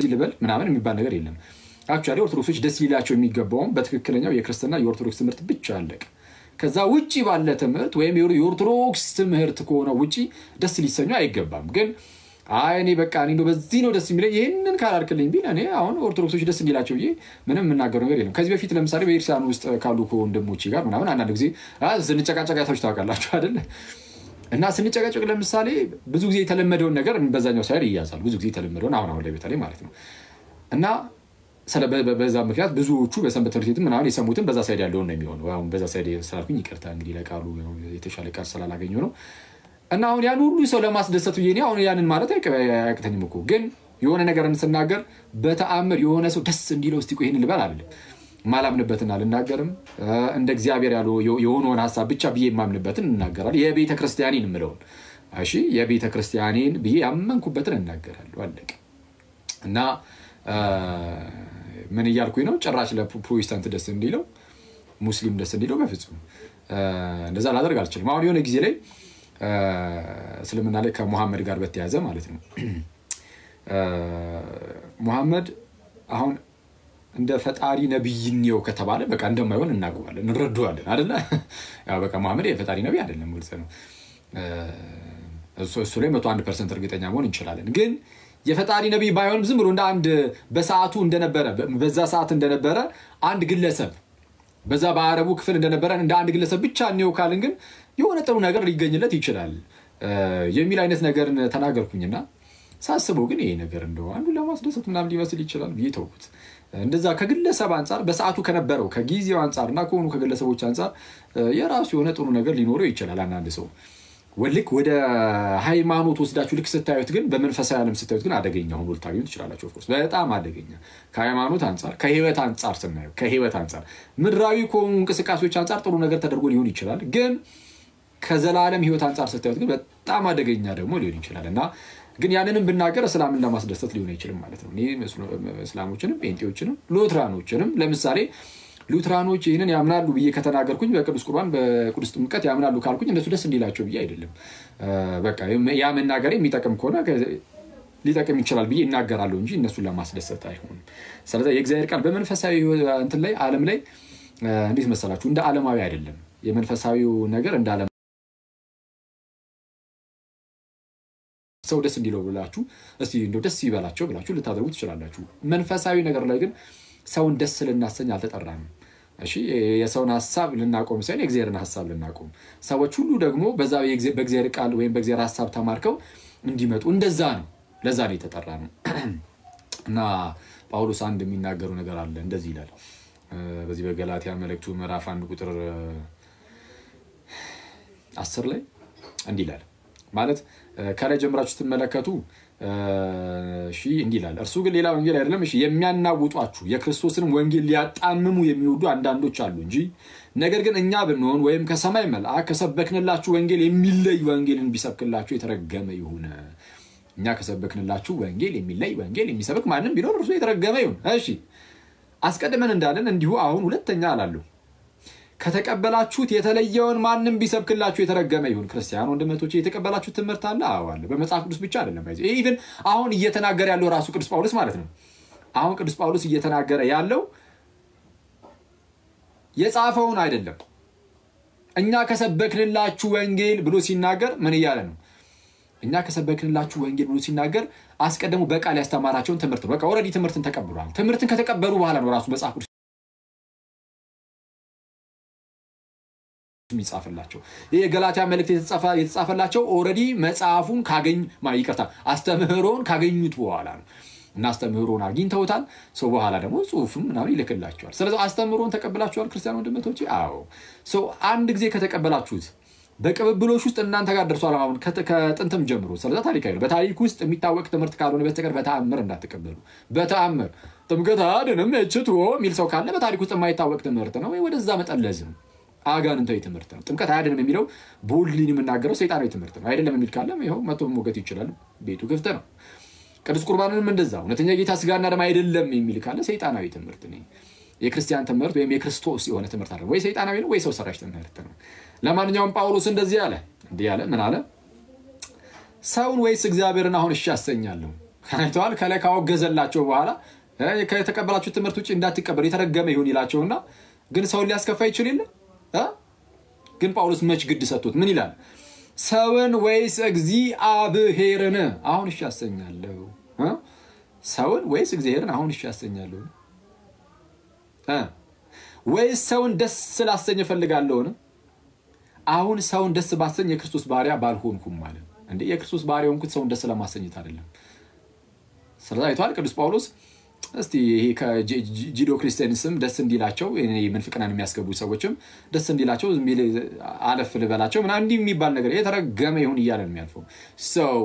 ልበል ምናምን የሚባል ነገር የለም አክቹአሊ ኦርቶዶክሶች ደስ ይላቸው የሚገባው በትክክለኛው የክርስቲያና የኦርቶዶክስ ትምህርት ብቻ አለቀ ከዛ ውጪ ባለ ትምህርት ወይም የኦርቶዶክስ ትምህርት ከሆነ ውጪ ደስ ሊሰኙ አይገባም ግን እኔ በቃ እኔ ነው በዚህ ነው ደስ የሚለኝ ይሄንን ካላልክልኝ ቢል እኔ አሁን ኦርቶዶክሶች ደስ እንዲላቸው ምንም የምናገረው ነገር የለም ከዚህ በፊት ለምሳሌ በኢርሳን ውስጥ ካሉ ወንድሞቼ ጋር ምናምን አንዳንድ ጊዜ ስንጨቃጨቃታችሁ ታውቃላችሁ አይደል እና ስንጨቃጨቅ ለምሳሌ ብዙ ጊዜ የተለመደውን ነገር በዛኛው ሳይድ ይያዛል ብዙ ጊዜ የተለመደውን አሁን ላይ በተለይ ማለት ነው እና በዛ ምክንያት ብዙዎቹ በሰንበት ትምህርት ቤት ምናምን የሰሙትን በዛ ሳይድ ያለውን ነው የሚሆነው አሁን በዛ ሳይድ ስላልኩኝ ይቅርታ እንግዲህ ለቃሉ የተሻለ ቃል ስላላገኘው ነው እና አሁን ያን ሁሉ ሰው ለማስደሰቱ የኔ አሁን ያንን ማለት አይቀበኝም እኮ ግን የሆነ ነገርን ስናገር በተአምር የሆነ ሰው ደስ እንዲለው እስቲ ቆይ ይሄን ልበል አይደለም ማላምንበትና ልናገርም እንደ እግዚአብሔር ያለው የሆነውን ሐሳብ ብቻ ብዬ ማምንበትን እናገራለሁ የቤተ ክርስቲያኔን ምለው እሺ የቤተ ክርስቲያኔን ብዬ ያመንኩበትን እናገራለሁ አለቀ እና ምን ይያልኩኝ ነው ጭራሽ ለፕሮቴስታንት ደስ እንዲለው ሙስሊም ደስ እንዲለው በፍጹም እንደዛ ላደርግ አልችልም አሁን የሆነ ጊዜ ላይ እስልምና ላይ ከሙሐመድ ጋር በተያዘ ማለት ነው ሙሐመድ አሁን እንደ ፈጣሪ ነብይ ነው ከተባለ በቃ እንደማይሆን እናውቀዋለን እንረዳዋለን አይደል ያው በቃ ሙሐመድ የፈጣሪ ነብይ አይደለም ግልጽ ነው እሱ ላይ 101% እርግጠኛ መሆን እንችላለን ግን የፈጣሪ ነብይ ባይሆንም ዝም ብሎ እንደ አንድ በሰዓቱ እንደነበረ በዛ ሰዓት እንደነበረ አንድ ግለሰብ በዛ በአረቡ ክፍል እንደነበረ እንደ አንድ ግለሰብ ብቻ ነው ካልን ግን የሆነ ጥሩ ነገር ሊገኝለት ይችላል የሚል አይነት ነገር ተናገርኩኝና ሳስበው ግን ይሄ ነገር እንደው አንዱ ለማስደሰት ምናምን ሊመስል ይችላል ቢተውት እንደዛ ከግለሰብ አንፃር በሰዓቱ ከነበረው ከጊዜው አንፃርና ከሆኑ ከግለሰቦች አንፃር የራሱ የሆነ ጥሩ ነገር ሊኖረው ይችላል አንድ ሰው ወልክ ወደ ሃይማኖት ወስዳችሁ ልክ ስታዩት ግን በመንፈሳዊ ዓለም ስታዩት ግን አደገኛ ሆኖ ልታገኙት ይችላልላችሁ ኦፍኮርስ በጣም አደገኛ ከሃይማኖት አንፃር ከህይወት አንፃር ስናየው ከህይወት አንፃር ምድራዊ ከሆኑ እንቅስቃሴዎች አንፃር ጥሩ ነገር ተደርጎ ሊሆን ይችላል ግን ከዘላለም ህይወት አንፃር ስታዩት ግን በጣም አደገኛ ደግሞ ሊሆን ይችላልና ግን ያንንም ብናገር እስላምን ለማስደሰት ሊሆን አይችልም ማለት ነው እኔ እስላሞችንም ጴንጤዎችንም ሉትራኖችንም ለምሳሌ ሉትራኖች ይሄንን ያምናሉ ብዬ ከተናገርኩኝ በቅዱስ ቁርባን በቅዱስ ጥምቀት ያምናሉ ካልኩኝ እነሱ ደስ እንዲላቸው ብዬ አይደለም በቃ ያ መናገር የሚጠቅም ከሆነ ሊጠቅም ይችላል ብዬ እናገራለሁ እንጂ እነሱን ለማስደሰት አይሆንም ስለዚህ የእግዚአብሔር ቃል በመንፈሳዊ እንትን ላይ ዓለም ላይ እንዴት መሰላችሁ እንደ ዓለማዊ አይደለም የመንፈሳዊው ነገር እንደ ዓለም ሰው ደስ እንዲለው ብላችሁ እስቲ እንደው ደስ ይበላቸው ብላችሁ ልታደርጉ ትችላላችሁ መንፈሳዊ ነገር ላይ ግን ሰውን ደስ ልናሰኝ አልተጠራንም እሺ የሰውን ሐሳብ ልናቆም ሳይሆን የእግዚአብሔርን ሐሳብ ልናቆም ሰዎች ሁሉ ደግሞ በዛው በእግዚአብሔር ቃል ወይም በእግዚአብሔር ሐሳብ ተማርከው እንዲመጡ እንደዛ ነው ለዛ ነው የተጠራነው እና ጳውሎስ አንድ የሚናገሩ ነገር አለ እንደዚህ ይላል በዚህ በገላትያ መልእክቱ ምዕራፍ 1 ቁጥር 10 ላይ እንዲህ ይላል ማለት ከላይ ጀምራችሁ ተመለከቱ እሺ እንዲህ ይላል እርሱ ግን ሌላ ወንጌል አይደለም እሺ የሚያናውጧችሁ የክርስቶስን ወንጌል ሊያጣምሙ የሚወዱ አንዳንዶች አሉ እንጂ ነገር ግን እኛ ብንሆን ወይም ከሰማይ መልአክ ከሰበክንላችሁ ወንጌል የሚለይ ወንጌልን ቢሰብክላችሁ የተረገመ ይሁን እኛ ከሰበክንላችሁ ወንጌል የሚለይ ወንጌል የሚሰብክ ማንንም ቢኖር እርሱ የተረገመ ይሁን እሺ አስቀድመን እንዳለን እንዲሁ አሁን ሁለተኛ አላሉ ከተቀበላችሁት የተለየውን ማንንም ቢሰብክላችሁ የተረገመ ይሁን ክርስቲያን ወንድሞቼ የተቀበላችሁት ትምህርት አለ አዋለ በመጽሐፍ ቅዱስ ብቻ አይደለም ኢቭን አሁን እየተናገረ ያለው ራሱ ቅዱስ ጳውሎስ ማለት ነው አሁን ቅዱስ ጳውሎስ እየተናገረ ያለው የጻፈውን አይደለም እኛ ከሰበክንላችሁ ወንጌል ብሎ ሲናገር ምን ይያለ ነው እኛ ከሰበክንላችሁ ወንጌል ብሎ ሲናገር አስቀድሞ በቃል ያስተማራቸውን ትምህርት በቃ ኦሬዲ ትምህርትን ተቀብሏል ትምህርትን ከተቀበሉ በኋላ ነው ራሱ መጽሐፍ ቅዱስ የሚጻፈላቸው የገላትያ መልእክት የተጻፈላቸው ኦሬዲ መጽሐፉን ካገኙ ማይቀርታ አስተምህሮን ካገኙት በኋላ ነው እና አስተምህሮን አግኝተውታል ሰው በኋላ ደግሞ ጽሁፍም ምናምን ይልክላቸዋል ስለዚህ አስተምህሮን ተቀበላችኋል ክርስቲያን ወንድሞቼ አዎ ሰው አንድ ጊዜ ከተቀበላችሁት በቅብብሎሽ ውስጥ እናንተ ጋር ደርሷል አሁን ከጥንትም ጀምሮ ስለዚህ ታሪክ አይደለም በታሪክ ውስጥ የሚታወቅ ትምህርት ካልሆነ በስተቀር በተአምር እንዳትቀበሉ በተአምር ጥምቀት አይደለም እችቶ ሚል ሰው ካለ በታሪክ ውስጥ የማይታወቅ ትምህርት ነው ወይ ወደዛ መጠለዝም አጋንንታዊ ትምህርት ነው ጥምቀት አይደለም የሚለው ቦልሊን የምናገረው ሰይጣናዊ ትምህርት ነው አይደለም የሚል ካለ ይሄው መጥቶ ሞገት ይችላል ቤቱ ክፍት ነው ቅዱስ ቁርባንንም እንደዛው እውነተኛ ጌታ ስጋና ደም አይደለም የሚል ካለ ሰይጣናዊ ትምህርት ነው የክርስቲያን ትምህርት ወይም የክርስቶስ የሆነ ትምህርት አይደለም ወይ ሰይጣናዊ ነው ወይ ሰው ሰራሽ ትምህርት ነው ለማንኛውም ጳውሎስ እንደዚህ አለ እንዲህ አለ ምን አለ ሰውን ወይስ እግዚአብሔርን አሁን እሺ ያሰኛለሁ አይተዋል ከላይ ካወገዘላቸው በኋላ ከተቀበላችሁ ትምህርት ውጪ እንዳትቀበሉ የተረገመ ይሁን ይላቸውና ግን ሰውን ሊያስከፋ ይችል የለ ግን ጳውሎስ መች ግድ ሰጥቶት ምን ይላል ሰውን ወይስ እግዚአብሔርን አሁን እሺ ያሰኛለሁ ሰውን ወይስ እግዚአብሔርን አሁን እሺ ያሰኛለሁ ወይስ ሰውን ደስ ስላሰኝ ፈልጋለሁ አሁን ሰውን ደስ ባሰኝ የክርስቶስ ባሪያ ባልሆንኩም ማለት እንዴ የክርስቶስ ባሪያ ሆንኩት ሰውን ደስ ለማሰኘት አይደለም ስለዚህ አይቷል ቅዱስ ጳውሎስ እስቲ ይሄ ከጂዶ ክርስቲያንስም ደስ እንዲላቸው እኔ መንፍቅናን የሚያስገቡ ሰዎችም ደስ እንዲላቸው ዝምቢል አለፍ ልበላቸው ምና እንዲ የሚባል ነገር የተረገመ ይሁን ይያለ ነው የሚያልፈው ሰው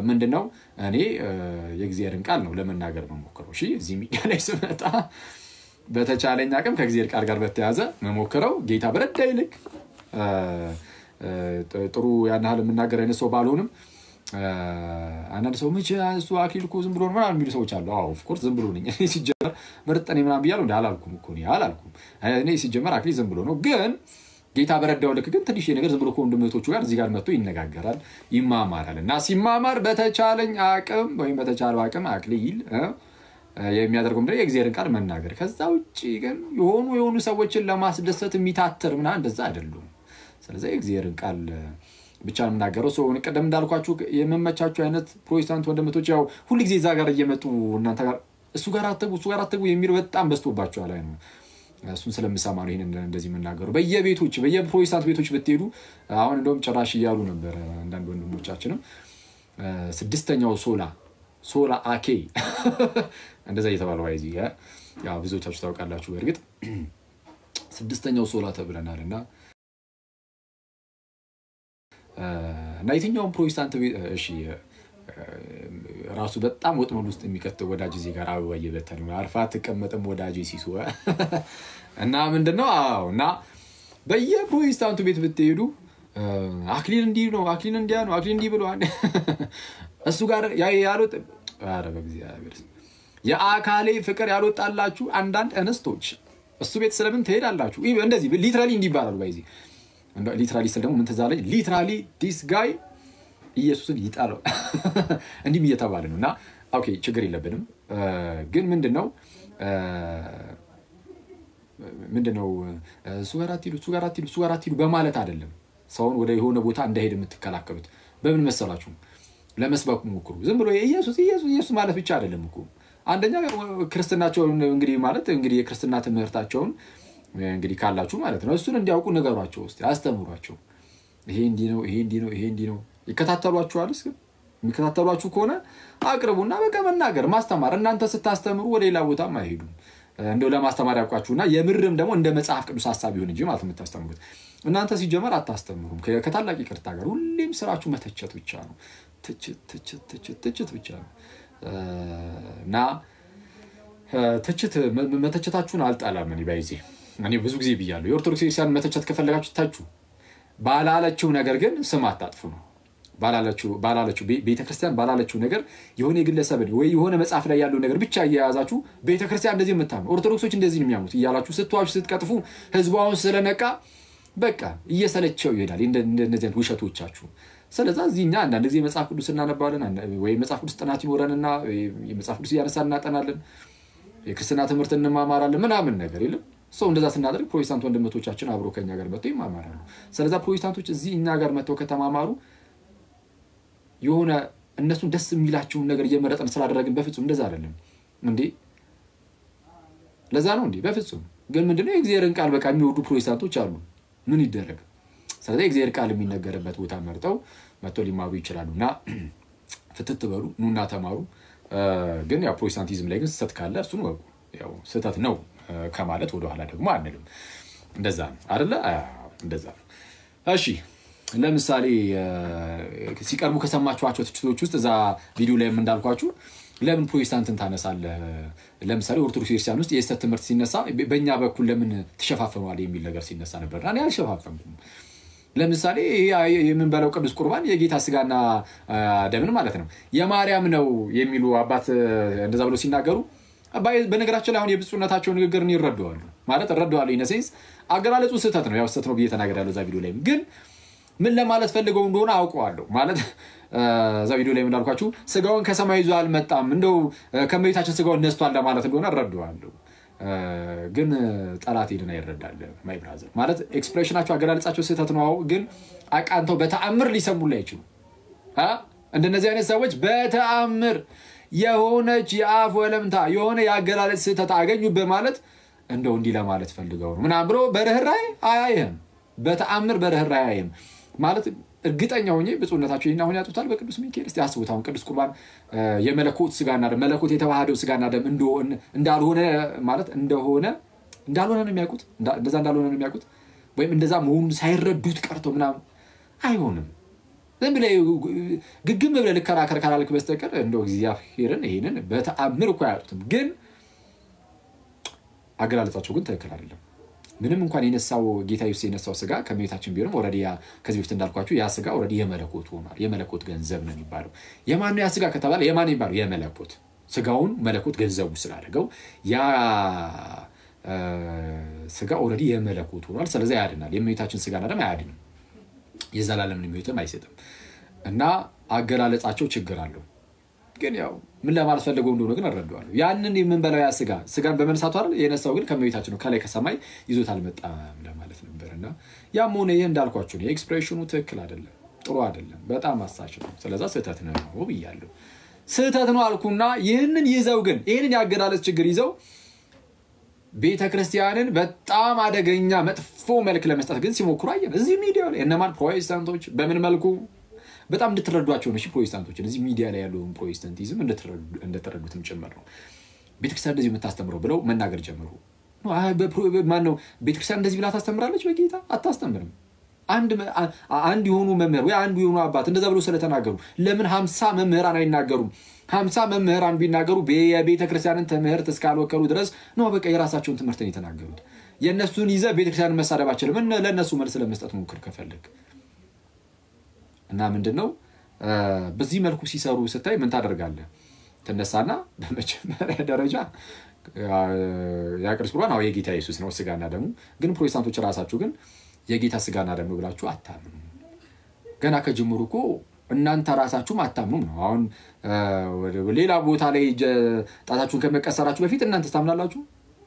ምንድነው እኔ የእግዚአብሔርን ቃል ነው ለመናገር መሞከረው እሺ እዚህ ሚዲያ ላይ ስመጣ በተቻለኝ አቅም ከእግዚአብሔር ቃል ጋር በተያዘ መሞከረው ጌታ በረዳይ ልክ ጥሩ ያናል የምናገር አይነት ሰው ባልሆንም አንድ ሰው ምንጭ እሱ አክሊልኩ ዝም ብሎ ነው ማለት የሚሉ ሰዎች አሉ አዎ ኦፍ ኮርስ ዝም ብሎ ነኝ እኔ ሲጀመር ምርጥኔ ምናምን ብያለሁ እንዳላልኩም እኮ ነው አላልኩም እኔ ሲጀመር አክሊል ዝም ብሎ ነው ግን ጌታ በረዳው ልክ ግን ትንሽ ነገር ዝም ብሎ ኮንዶሜቶቹ ጋር እዚህ ጋር መጥቶ ይነጋገራል ይማማራልና ሲማማር በተቻለኝ አቅም ወይ በተቻለው አቅም አክሊል የሚያደርገው ምንድነው የእግዚአብሔርን ቃል መናገር ከዛ ውጪ ግን የሆኑ ሰዎችን ለማስደሰት የሚታተር ምና እንደዛ አይደሉም ስለዚህ የእግዚአብሔርን ቃል ብቻ ነው የምናገረው ሰው ቀደም እንዳልኳችሁ የመመቻቸው አይነት ፕሮቴስታንት ወንድሞች ያው ሁሉ ጊዜ እዛ ጋር እየመጡ እናንተ ጋር እሱ ጋር አትጉ የሚሉ በጣም በዝቶባቸዋል አይ ነው እሱን ስለምሰማ ነው ይሄን እንደዚህ የምናገረው በየፕሮቴስታንት ቤቶች ብትሄዱ አሁን እንደውም ጭራሽ ይያሉ ነበር አንዳንድ ወንድሞቻችንም ስድስተኛው ሶላ አኬ እንደዛ እየተባለው አይዚ ያው ብዙዎቻችሁ ታውቃላችሁ በእርግጥ ስድስተኛው ሶላ ተብለናልና ናይትኛው ፕሮቴስታንት እሺ ራሱ በጣም ወጥመድ ውስጥ የሚከተው ወዳጅ እዚህ ጋር አበባ እየበተነ ነው አርፋ ተቀመጠም ወዳጅ ሲሱ እና ምንድነው አውና በየፕሮቴስታንቱ ቤት ብትሄዱ አክሊል እንዲህ ነው አክሊል እንዲያ ነው አክሊል እንዲህ ብሏል እሱ ጋር ያሉት አረ በእግዚአብሔር የአካሌ ፍቅር ያልወጣላችሁ አንዳንድ እንስቶች እሱ ቤት ስለምን ትሄዳላችሁ እንደዚህ ሊትራሊ እንዲባላሉ ባይዚ ሊትራሊ ስለ ደግሞ ምን ተዛለኝ ሊትራሊ ዲስ ጋይ ኢየሱስን ይጣለው እንዲም እየተባለ ነውና ኦኬ ችግር የለብንም ግን ምንድነው ሱጋራቲሉ በማለት አይደለም ሰውን ወደ የሆነ ቦታ እንዳይሄድ የምትከላከሉት በምን መሰላችሁ ለመስበክ ሞክሩ ዝም ብሎ ኢየሱስ ማለት ብቻ አይደለም እኮ አንደኛ ክርስትናቸው እንግዲህ ማለት እንግዲህ የክርስትና ትምህርታቸውን እንግዲህ ካላችሁ ማለት ነው እሱን እንዲያውቁ ነገሯቸው እስቲ አስተምሯቸው ይሄ እንዲ ነው ይከታተሏችኋል እስከ የሚከታተሏችሁ ከሆነ አቅርቡና በቃ መናገር ማስተማር እናንተ ስታስተምሩ ወደ ሌላ ቦታ ማይሄዱም እንደው ለማስተማር ያውቃችሁና የምርም ደግሞ እንደ መጽሐፍ ቅዱስ ሐሳብ ይሁን እንጂ ማለት የምታስተምሩት እናንተ ሲጀመር አታስተምሩም ከታላቅ ይቅርታ ጋር ሁሌም ስራችሁ መተቸት ብቻ ነው ትችት ብቻ ነው እና መተቸታችሁን አልጣላም እኔ ባይዚ እኔ ብዙ ጊዜ ብያለሁ የኦርቶዶክስ ክርስቲያን መተቸት ከፈለጋችሁ ታቹ ባላላችሁ ነገር ግን ስም አታጥፉ ነው ባላላችሁ ቤተክርስቲያን ባላላችሁ ነገር የሆነ ግለሰብ ወይ የሆነ መጽሐፍ ላይ ያለው ነገር ብቻ እያያዛችሁ ቤተክርስቲያን እንደዚህ የምታምኑ ኦርቶዶክሶች እንደዚህ ነው የሚያምኑት ይያላችሁ ስትዋሹ ስትቀጥፉ ህዝባውን ስለነቃ በቃ እየሰለቸው ይሄዳል እንደነዚህ ውሸቶቻችሁ ስለዚህ እዚህኛ አንዳንድ ጊዜ መጽሐፍ ቅዱስ እናነባለን ወይ መጽሐፍ ቅዱስ ጥናት ይኖረንና የመጽሐፍ ቅዱስ ያነሳን እናጠናለን የክርስትና ትምህርት እንማማራለን ምናምን ነገር የለም ሰው እንደዛ ስናደርግ ፕሮቴስታንት ወንድሞቻችን አብሮ ከኛ ጋር መጥተው ይማማራሉ ስለዚህ ፕሮቴስታንቶች እዚህ እኛ ጋር መጥተው ከተማማሩ የሆነ እነሱን ደስ የሚላቸው ነገር እየመረጠን ስላደረግን በፍጹም እንደዛ አይደለም እንዴ ለዛ ነው እንዴ በፍጹም ግን ምንድነው የእግዚአብሔርን ቃል በቃ የሚወዱ ፕሮቴስታንቶች አሉ ምን ይደረግ ስለዚህ የእግዚአብሔር ቃል የሚነገርበት ቦታ መርጠው መጥተው ሊማሩ ይችላሉና ፍትት በሉ ኑና ተማሩ ግን ያው ፕሮቴስታንቲዝም ላይ ግን ስህተት ካለ እሱን ወቁ ያው ስህተት ነው ከማለት ወደ ኋላ ደግሞ አንልም እንደዛ ነው አይደለ እንደዛ እሺ ለምሳሌ ሲቀርቡ ከሰማችኋቸው ትችቶች ውስጥ እዛ ቪዲዮ ላይ እንዳልኳችሁ ለምን ፕሮቴስታንትን ታነሳለህ ለምሳሌ ኦርቶዶክስ ክርስቲያን ውስጥ የስተት ትምህርት ሲነሳ በእኛ በኩል ለምን ተሸፋፈኗል የሚል ነገር ሲነሳ ነበር እኔ አልሸፋፈንኩም ለምሳሌ የምንበላው ቅዱስ ቁርባን የጌታ ስጋና ደምን ማለት ነው የማርያም ነው የሚሉ አባት እንደዛ ብለው ሲናገሩ በነገራችን ላይ አሁን የብፁዕነታቸው ንግግር ይረዳዋል ማለት እረዳዋለሁ ኢነሴንስ አገላለጹ ስህተት ነው ያው ስህተት ነው ብዬ ተናግሬያለሁ እዛ ቪዲዮ ላይ ግን ምን ለማለት ፈልገው እንደሆነ አውቀዋለሁ ማለት እዛ ቪዲዮ ላይ እንዳልኳችሁ ስጋውን ከሰማይ ይዞ አልመጣም እንደው ከመይታችን ስጋውን ነስቷል ለማለት እንደሆነ እረዳዋለሁ ግን ጠላት ሄድና ይረዳል ማይ ብራዘር ማለት ኤክስፕሬሽናቸው አገላለጻቸው ስህተት ነው ግን አቃንተው በተአምር ሊሰሙላ ይችላል እንደነዚህ አይነት ሰዎች በተአምር የሆነች የአፍ ወለምታ የሆነ ያገላለጽ ስህተት አገኙ በማለት እንደው እንዲ ለማለት ፈልገው ነው ምናም ብሎ በረህራይ አያየም በተአምር በረህራይ አያየም ማለት እርግጠኛ ሆኜ ብፁዕነታቸው ይናሁን ያጡታል በቅዱስ ሚካኤል እስቲ አስቡት አሁን ቅዱስ ቁርባን የመለኮት ስጋና ደም መለኮት የተዋሃደው ስጋና ደም እንዳልሆነ ማለት እንዳልሆነ ነው የሚያውቁት እንደዛ እንዳልሆነ ነው የሚያውቁት ወይም እንደዛ መሆኑን ሳይረዱት ቀርተው ምናምን አይሆንም ዝም ብለህ ግግም ብለህ ልከራከር ካላልክ በስተቀር እንደው እግዚአብሔርን ይሄንን በተአምር እኮ አያጡትም ግን አገላለጻቸው ግን ትክክል አይደለም ምንም እንኳን የነሳው ጌታ ኢየሱስ የነሳው ስጋ ከመቤታችን ቢሆንም ኦሬዲ ከዚህ በፊት እንዳልኳችሁ ያ ስጋ ኦሬዲ የመለኮት ሆኗል የመለኮት ገንዘብ ነው የሚባለው የማን ነው ያ ስጋ ከተባለ የማን ይባላል የመለኮት ስጋውን መለኮት ገንዘቡ ስላደረገው ያ ስጋ ኦሬዲ የመለኮት ሆኗል ስለዚህ ያድናል የመቤታችን ስጋና ደም አያድንም የዘላለም ሕይወትም አይሰጥም እና አገላለጻቸው ችግር አለው ግን ያው ምን ለማለት ፈልገው እንደሆነ ግን እረዳዋለሁ ያንን የምንበላው ያ ስጋን በመነሳቱ አይደል የነሳው ግን ከመቤታችን ነው ከላይ ከሰማይ ይዞት አልመጣም ለማለት ነበርና ያም ሆነ ይሄ እንዳልኳችሁ ነው ኤክስፕሬሽኑ ትክክል አይደለም ጥሩ አይደለም በጣም አሳች ነው ስለዚህ ስህተት ነው ብያለሁ ስህተት ነው አልኩና ይሄንን ይዘው ግን ይሄንን ያገላለጽ ችግር ይዘው ቤተክርስቲያንን በጣም አደገኛ መጥፎ መልክ ለመስጠት ግን ሲሞክሩ አየን እዚህ ሚዲያ ላይ እነማን ፕሮቴስታንቶች በምን መልኩ በጣም እንድትረዷቸው ነው ፕሮቴስታንቶች እዚህ ሚዲያ ላይ ያለው ፕሮቴስታንቲዝም እንደተረዱትም ጭምር ነው ቤተክርስቲያን እንደዚህ የምታስተምረው ብለው መናገር ጀመሩ ማን ነው ቤተክርስቲያን እንደዚህ ብላ ታስተምራለች በጌታ አታስተምርም አንድ የሆኑ መምህር ወይ አንድ የሆኑ አባት እንደዛ ብለው ስለተናገሩ ለምን 50 መምህራን አይናገሩም 50 መምህራን ቢናገሩ የቤተክርስቲያንን ትምህርት እስካልወከሉ ድረስ ነው በቃ የራሳቸውን ትምህርት ነው የተናገሩት የነሱን ይዘ ቤተክርስቲያንን መሳደባቸው ምን ለነሱ መልስ ለመስጠት ሞክር ከፈልክ እና ምንድነው በዚህ መልኩ ሲሰሩ ስታይ ምን ታደርጋለህ ተነሳና በመጀመሪያ ደረጃ ያቅርስ ቁርባን አው የጌታ ኢየሱስ ነው ስጋና ደሙ ግን ፕሮቴስታንቶች ራሳቸው ግን የጌታ ስጋና ደሙ ብላችሁ አታምኑ ገና ከጅምሩ እኮ እናንተ ራሳችሁም አታምኑም ነው አሁን ሌላ ቦታ ላይ ጣታችሁን ከመቀሰራችሁ በፊት እናንተ ታምናላችሁ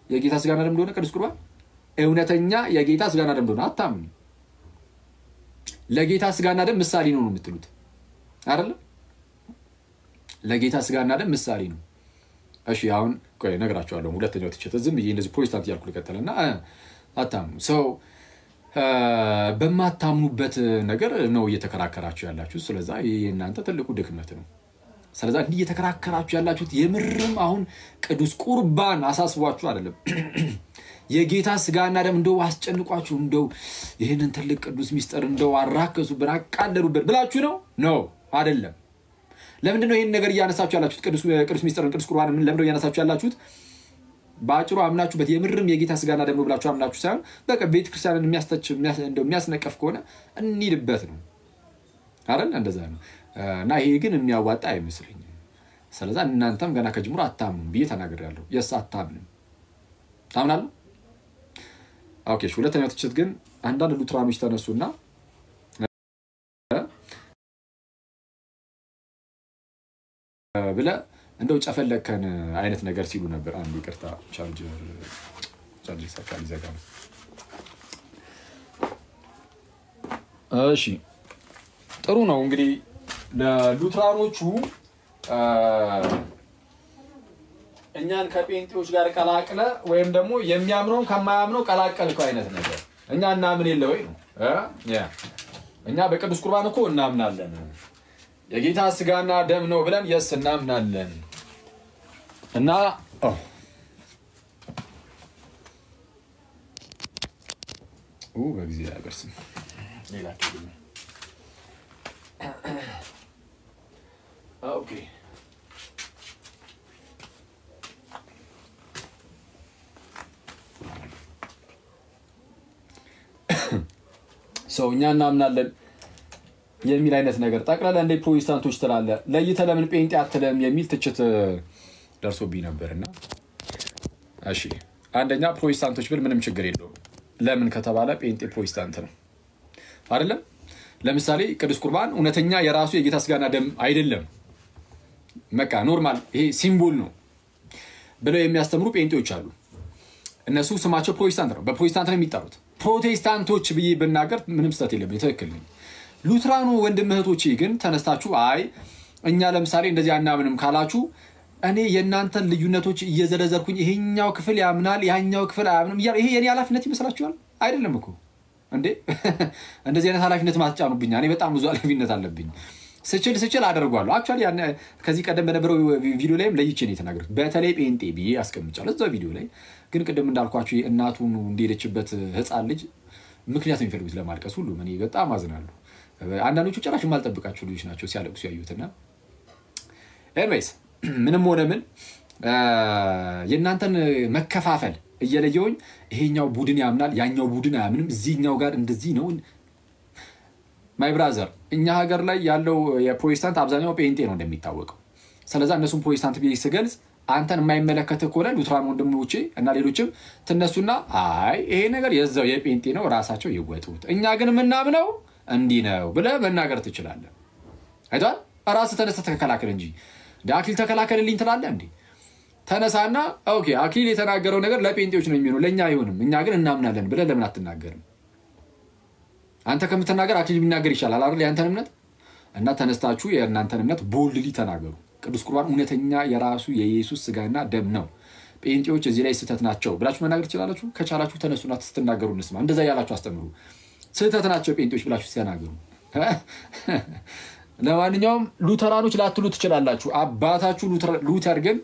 የጌታ ስጋና ደም እንደሆነ ቅዱስ ቁርባን እውነተኛ የጌታ ስጋና ደም እንደሆነ አታምኑ ለጌታ ስጋና ደም ምሳሌ ነው የምትሉት አይደል ለጌታ ስጋና ደም ምሳሌ ነው እሺ አሁን ቆይ ነግራችኋለሁ ሁለተኛው ትችት ዝም ብዬ እንደዚህ ፕሮቴስታንት ያልኩ ልቀጥልና አታምኑ ሰው በማታምኑበት ነገር ነው እየተከራከራችሁ ያላችሁ ስለዚህ የእናንተ ትልቁ ድክመት ነው ስለዚህ እንዲህ እየተከራከራችሁ ያላችሁት የምርም አሁን ቅዱስ ቁርባን አሳስቧችሁ አይደለም የጌታ ስጋና ደም እንደው አስጨንቋችሁ እንደው ይሄንን ትልቅ ቅዱስ ሚስጥር እንደው አራከሱበት አቃለሉበት ብላችሁ ነው አይደለም ለምን ነው ይሄን ነገር ያነሳችሁ ያላችሁት ቅዱስ ሚስጥርን ቅዱስ ቁርባን ምን ለምን ያነሳችሁ ያላችሁት ባጭሩ አምናችሁበት የምርም የጌታ ስጋና ደም ብላችሁ አምናችሁ ሳይሆን በቃ ቤተክርስቲያንን እንደው የሚያስነቀፍ ከሆነ እንሂድበት ነው አይደል እንደዛ ነው እና ይሄ ግን የሚያዋጣ አይመስልኝም ስለዚህ እናንተም ገና ከጅምሩ አታምኑ ብዬ ተናግሬያለሁ አታምኑ ታምናሉ ኦኬ ሁለተኛው ትችት ግን አንዳንድ ሉትራኖች ተነሱና ብለ እንደው ጨፈለከን አይነት ነገር ሲሉ ነበር አንዱ ይቅርታ ቻርጀር ሰካን ዘጋም እሺ ጥሩ ነው እንግዲህ ለሉትራኖቹ እኛን ከጴንጤዎች ጋር ቀላቅለ ወይም ደግሞ የሚያምነው ከማያምነው ቀላቀልከው አይነት ነገር እኛ እናምን የለ ወይ ነው እኛ በቅዱስ ቁርባን እኮ እናምናለን የጌታ ስጋና ደም ነው ብለን እናምናለን እና በእግዚአብሔር ስም ሌላ ትግል ኦኬ ሰው እኛ እናምናለን የሚል አይነት ነገር ጠቅላላ እንደ ፕሮቴስታንቶች ተላለ ለይተ ለምን ጴንጤ አትለም የሚል ትችት ደርሶብኝ ነበርና እሺ አንደኛ ፕሮቴስታንቶች ብል ምንም ችግር የለውም ለምን ከተባለ ጴንጤ ፕሮቴስታንት ነው አይደለም ለምሳሌ ቅዱስ ቁርባን እውነተኛ የራሱ የጌታ ስጋና ደም አይደለም መቃ ኖርማል ይሄ ሲምቦል ነው ብለው የሚያስተምሩ ጴንጤዎች አሉ እነሱ ስማቸው ፕሮቴስታንት ነው በፕሮቴስታንት ነው የሚጠሩት ፕሮቴስታንቶች ብዬ ብናገር ምንም ስተት የለም ትክክል ነው ሉትራኑ ወንድም እህቶቼ ግን ተነስታችሁ አይ እኛ ለምሳሌ እንደዚህ አናምንም ካላችሁ እኔ የእናንተን ልዩነቶች እየዘረዘርኩኝ ይሄኛው ክፍል ያምናል ያኛው ክፍል አያምንም ይሄ የኔ ኃላፊነት ይመስላችኋል አይደለም እኮ እንዴ እንደዚህ አይነት ኃላፊነት ማትጫኑብኝ እኔ በጣም ብዙ ኃላፊነት አለብኝ ስችል አደርጋለሁ አክቹአሊ ከዚህ ቀደም በነበረው ቪዲዮ ላይም ለይቼ ነው የተናገርኩት በተለይ ጴንጤ ብዬ አስቀምጫለሁ እዛው ቪዲዮ ላይ ግን ቀደም እንዳልኳችሁ እናቱን እንደሄደችበት ህፃን ልጅ ምክንያት የሚፈልጉት ለማልቀስ ሁሉ እኔ በጣም አዝናለሁ አንዳንዶቹ ጭራሽ ማልጠብቃችሁ ልጆች ናቸው ሲያለቅሱ ያዩትና ኤኒዌይስ ምንም ሆነ ምን የእናንተን መከፋፈል እየለየውኝ ይሄኛው ቡድን ያምናል ያኛው ቡድን አያምንም እዚህኛው ጋር እንደዚህ ነው ማይ ብራዘር እኛ ሀገር ላይ ያለው የፕሮቴስታንት አብዛኛው ጴንጤ ነው እንደሚታወቀው ስለዚህ እነሱም ፕሮቴስታንት ቢይ ሲገልጽ አንተን የማይመለከተ ከሆነ ሉትራን ወንድሞቼ እና ሌሎችም ተነሱና አይ ይሄ ነገር የዛው የጴንጤ ነው ራሳቸው ይወጡት እኛ ግን ምናምነው እንዲህ ነው ብለህ መናገር ትችላለህ አይቷል ራስ ተነስተህ ተከላከል እንጂ ዳክሊል ተከላከልልኝ ትላለህ እንዴ ተነሳና ኦኬ አክሊል የተናገረው ነገር ለጴንጤዎች ነው የሚሆነው ለኛ አይሆንም እኛ ግን እናምናለን ብለህ ለምን አትናገርም አንተ ከምትናገር አክሊል ቢናገር ይሻላል አይደል ያንተን እምነት እና ተነስታችሁ የእናንተን እምነት ቦልድሊ ተናገሩ ቅዱስ ቁርባን እውነተኛ የራሱ የኢየሱስ ስጋና ደም ነው ጴንጤዎች እዚህ ላይ ስህተት ናቸው ብላችሁ መናገር ትችላላችሁ ከቻላችሁ ተነሱና ስትናገሩ እንስማ እንደዛ ያላችሁ አስተምሩ ስህተት ናቸው ጴንጤዎች ብላችሁ ተናገሩ ለማንኛውም ሉተራኖች ላትሉ ትችላላችሁ አባታችሁ ሉተር ግን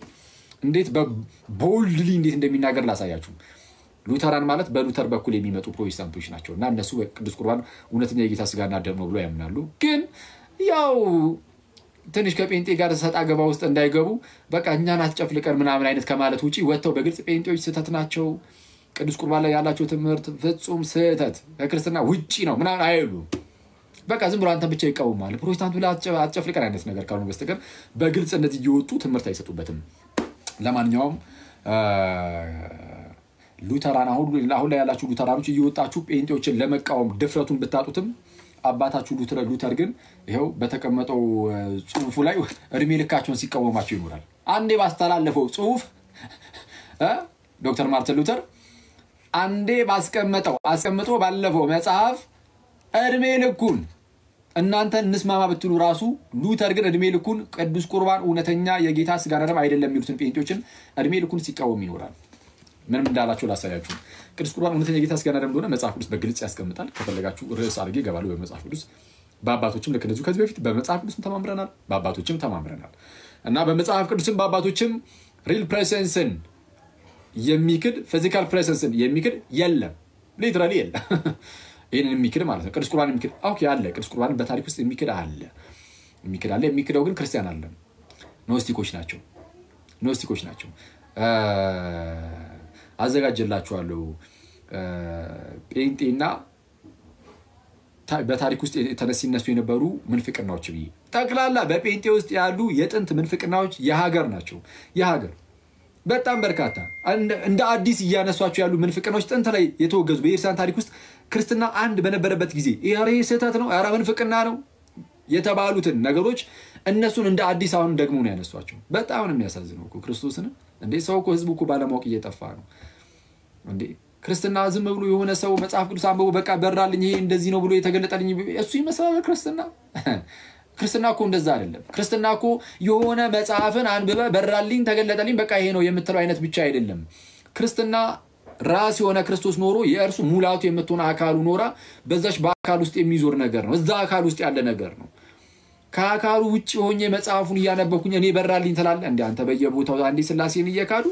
እንዴት በቦልድሊ እንዴት እንደሚናገር ላሳያችሁ ሉተራን ማለት በሉተር በኩል የሚመጡ ፕሮቴስታንቶች ናቸውና እነሱ ቅዱስ ቁርባን እውነተኛ የጌታ ስጋና ደም ነው ብለው ያምናሉ ግን ያው ትንሽ ከጴንጤ ጋር ሰጣ ገባ ውስጥ እንዳይገቡ በቃ እኛን አትጨፍልቀን ምናምን አይነት ከማለት ውጪ ወጥተው በግልጽ ጴንጤዎች ስህተት ናቸው ቅዱስ ቁርባን ላይ ያላቸው ትምህርት ፍጹም ስህተት ከክርስትና ውጪ ነው ምናምን አይሉ በቃ ዝም ብሎ አንተን ብቻ ይቃወማል ፕሮቴስታንቱ ላይ አትጨፍልቀን አይነት ነገር ካልሆነ በስተቀር በግልጽ እንደዚህ እየወጡ ትምህርት አይሰጡበትም ለማንኛውም ሉተራን አሁን ላይ ያላችሁ ሉተራኖች እየወጣችሁ ጴንጤዎችን ለመቃወም ድፍረቱን ብታጡትም አባታችሁ ሉተር ግን ይሄው በተቀመጠው ጽሁፉ ላይ እድሜ ልካቸውን ሲቃወማቸው ይኖራል አንዴ ባስተላለፈው ጽሁፍ ዶክተር ማርቲን ሉተር አንዴ አስቀምጦ ባለፈው መጽሐፍ እድሜ ልኩን እናንተ እንስማማ ብትሉ ራሱ ሉተር ግን እድሜ ልኩን ቅዱስ ቁርባን እውነተኛ የጌታ ስጋና ደም አይደለም የሚሉትን ጴንጤዎችን እድሜ ልኩን ሲቃወም ይኖራል ምንም እንዳላችሁ ላሳያችሁ ቅዱስ ቁርባን እውነተኛ የጌታ ስጋና ደም እንደሆነ መጽሐፍ ቅዱስ በግልጽ ያስቀምጣል ከፈለጋችሁ ርዕስ አድርጌ ገባሉ በመጽሐፍ ቅዱስ በአባቶችም ልክ እንደዚሁ ከዚህ በፊት በመጽሐፍ ቅዱስም ተማምረናል በአባቶችም ተማምረናል እና በመጽሐፍ ቅዱስም በአባቶችም ሪል ፕሬዘንስን የሚክድ ፊዚካል ፕሬዘንስን የሚክድ የለም ሊትራሊ የለም ይሄንን የሚክድ ማለት ነው ቅዱስ ቁርባን የሚክድ ኦኬ አለ ቅዱስ ቁርባን በታሪክ ውስጥ የሚክድ አለ የሚክደው ግን ክርስቲያን አለ ኖስቲኮች ናቸው አዘጋጀላችኋለሁ ጴንጤና በታሪክ ውስጥ ተነሲነሱ የነበሩ ምንፍቅናዎች ብዬ ጠቅላላ በጴንጤ ውስጥ ያሉ የጥንት ምንፍቅናዎች የሀገር ናቸው የሀገር በጣም በርካታ እንደ አዲስ እያነሷቸው ያሉ ምንፍቅናዎች ጥንት ላይ የተወገዙ በኢየሩሳሌም ታሪክ ውስጥ ክርስትና አንድ በነበረበት ጊዜ ይሄ ስህተት ነው ያራ ምንፍቅና ነው የተባሉትን ነገሮች እነሱን እንደ አዲስ አሁን ደግሞ ነው ያነሷቸው በጣም ነው የሚያሳዝነው እኮ ክርስቶስን እንዴ ሰው እኮ ህዝቡ እኮ ባለማወቅ እየጠፋ ነው እንዴ ክርስትና ዝም ብሎ የሆነ ሰው መጽሐፍ ቅዱስ አንብቦ በቃ በራልኝ ይሄ እንደዚህ ነው ብሎ የተገለጠልኝ እሱ ይመስላል ክርስትና እኮ እንደዛ አይደለም ክርስትና እኮ የሆነ መጽሐፍን አንብበ በራልኝ ተገለጠልኝ በቃ ይሄ ነው የምትለው አይነት ብቻ አይደለም ክርስትና ራስ የሆነ ክርስቶስ ኖሮ የእርሱ ሙላቱ የምትሆነ አካሉ ኖራ በዛች በአካል ውስጥ የሚዞር ነገር ነው እዛ አካል ውስጥ ያለ ነገር ነው ከአካሉ ውጪ ሆኜ መጽሐፉን እያነበብኩኝ እኔ በራልኝ ትላለህ እንዴ አንተ በየቦታው አንዴ ስላሴን እየካዱ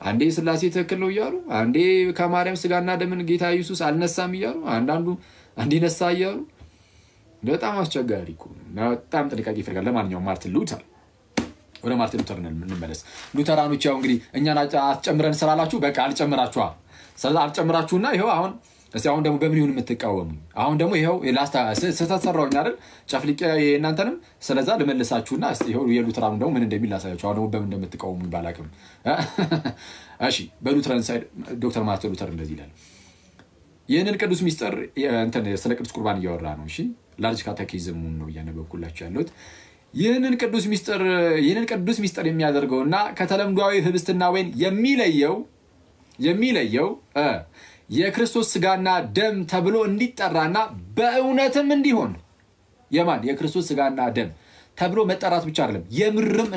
አንዴ ስላሴ ትክክል ነው እያሉ አንዴ ከማርያም ስጋና ደምን ጌታ ኢየሱስ አልነሳም እያሉ አንዴ ነሳ እያሉ በጣም አስቸጋሪ እኮ በጣም ጥንቃቄ ይፈልጋል ለማንኛውም ማርቲን ሉተር ወደ ማርቲን ሉተር እንመለስ ሉተራኖች ያው እንግዲህ እኛን አጨምረን ስራላችሁ በቃ አልጨምራችኋል ስለዚህ አልጨምራችሁና ይሄው አሁን እስቲ አሁን ደግሞ በምን ይሁን የምትቃወሙኝ? አሁን ደግሞ ይሄው ላስታ ተሰራውኝ አይደል ጨፍልቄ የእናንተንም ስለዛ ልመልሳችሁና እስቲ ይሄው የሉትራኑ ደግሞ ምን እንደሚል ላሳያችሁ። አሁን ደግሞ በምን እንደምትቃወሙኝ ባላቅም እሺ በሉትራን ሳይድ ዶክተር ማርቲን ሉተር እንደዚህ ይላል። ይህንን ቅዱስ ሚስጥር እንትን ስለ ቅዱስ ቁርባን እያወራ ነው። እሺ ላርጅ ካቴኪዝም ነው እያነበብኩላችሁ ያለሁት። ይህንን ቅዱስ ሚስጥር የሚያደርገውና ከተለምዷዊ ህብስትና ወይን የሚለየው የክርስቶስ ስጋና ደም ተብሎ እንዲጠራና በእውነትም እንዲሆን የማን የክርስቶስ ስጋና ደም ተብሎ መጠራት ብቻ አይደለም የምርም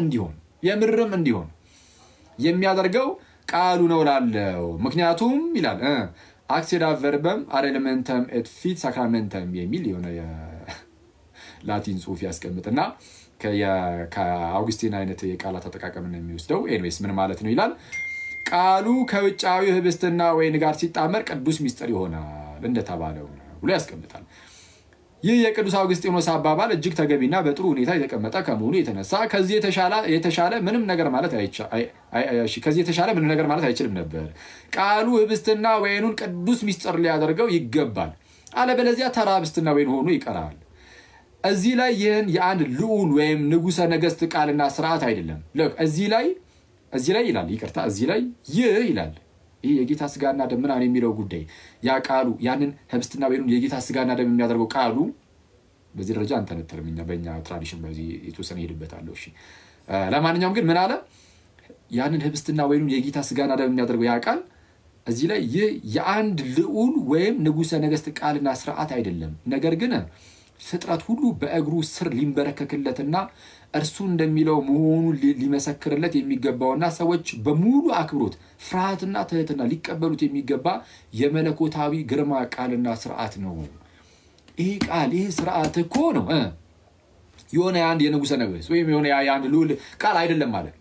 እንዲሆን የሚያደርገው ቃሉ ነው ላለው። ምክንያቱም ይላል አክሲዳ ቨርበም አሬለመንተም ኤት ፊት ሳክራመንተም የሚል የሆነ ላቲን ጽሑፍ ያስቀምጥና ከአውግስቲን አይነት የቃላት አጠቃቀም ነው የሚወስደው። ኤኒዌይስ ምን ማለት ነው ይላል ቃሉ ከውጫዊ ህብስትና ወይን ጋር ሲጣመር ቅዱስ ሚስጥር ይሆናል እንደተባለው ብሎ ያስቀምጣል። ይህ የቅዱስ አውግስጢኖስ አባባል እጅግ ተገቢና በጥሩ ሁኔታ የተቀመጠ ከመሆኑ የተነሳ ከዚህ የተሻለ ምንም ነገር ማለት አይችልም ነበር። ቃሉ ህብስትና ወይኑን ቅዱስ ሚስጥር ሊያደርገው ይገባል፣ አለበለዚያ ተራ ህብስትና ወይን ሆኖ ይቀራል። እዚህ ላይ ይህን የአንድ ልዑል ወይም ንጉሠ ነገሥት ቃልና ስርዓት አይደለም። እዚህ ላይ ይላል ይቅርታ እዚህ ላይ ይላል ይህ የጌታ ስጋና ደም ምናምን የሚለው ጉዳይ ያ ቃሉ ያንን ህብስትና ወይኑን የጌታ ስጋና ደም የሚያደርገው ቃሉ በዚህ ደረጃ አንተነተርም እኛ በእኛ ትራዲሽን በዚህ የተወሰነ ሄድበታለሁ። እሺ ለማንኛውም ግን ምን አለ ያንን ህብስትና ወይኑን የጌታ ስጋና ደም የሚያደርገው ያ ቃል እዚህ ላይ ይህ የአንድ ልዑል ወይም ንጉሠ ነገሥት ቃልና ስርዓት አይደለም፣ ነገር ግን ፍጥረት ሁሉ በእግሩ ስር ሊንበረከክለትና እርሱ እንደሚለው መሆኑን ሊመሰክርለት የሚገባውና ሰዎች በሙሉ አክብሮት ፍርሃትና ትህትና ሊቀበሉት የሚገባ የመለኮታዊ ግርማ ቃልና ስርዓት ነው። ይሄ ቃል ይሄ ስርዓት እኮ ነው የሆነ አንድ የንጉሠ ነገሥት ወይም የሆነ አንድ ልዑል ቃል አይደለም ማለት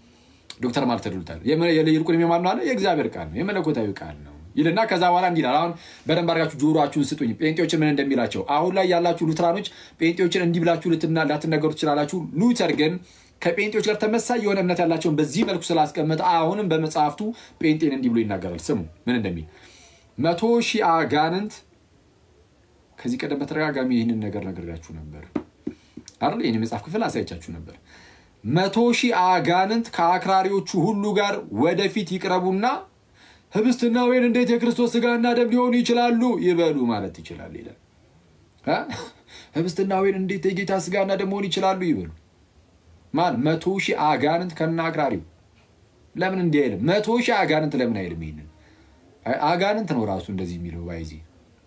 ዶክተር ማርቲን ሉተር ይልቁንም የማን ነው የእግዚአብሔር ቃል ነው የመለኮታዊ ቃል ነው ይልና ከዛ በኋላ እንዲላል። አሁን በደንብ አድርጋችሁ ጆሮአችሁን ስጡኝ ጴንጤዎችን ምን እንደሚላቸው። አሁን ላይ ያላችሁ ሉትራኖች ጴንጤዎችን እንዲህ ብላችሁ ላትነገሩ ትችላላችሁ። ሉተር ግን ከጴንጤዎች ጋር ተመሳሳይ የሆነ እምነት ያላቸውን በዚህ መልኩ ስላስቀመጠ አሁንም በመጽሐፍቱ ጴንጤን እንዲህ ብሎ ይናገራል። ስሙ ምን እንደሚል 100,000 አጋንንት ከዚህ ቀደም በተደጋጋሚ ይህንን ነገር ነግሬያችሁ ነበር አይደል? ይህን መጽሐፍ ክፍል አሳይቻችሁ ነበር። 100,000 አጋንንት ከአክራሪዎቹ ሁሉ ጋር ወደፊት ይቅረቡና ህብስትና ወይን እንዴት የክርስቶስ ስጋና ደም ሊሆኑ ይችላሉ ይበሉ ማለት ይችላል ይላል። ህብስትና ወይን እንዴት የጌታ ስጋና ደም ሊሆኑ ይችላሉ ይበሉ ማን 100,000 አጋንንት ከናግራሪው ለምን እንዲህ አይልም? 100,000 አጋንንት ለምን አይልም? ይሄንን አጋንንት ነው ራሱ እንደዚህ የሚለው ባይዚ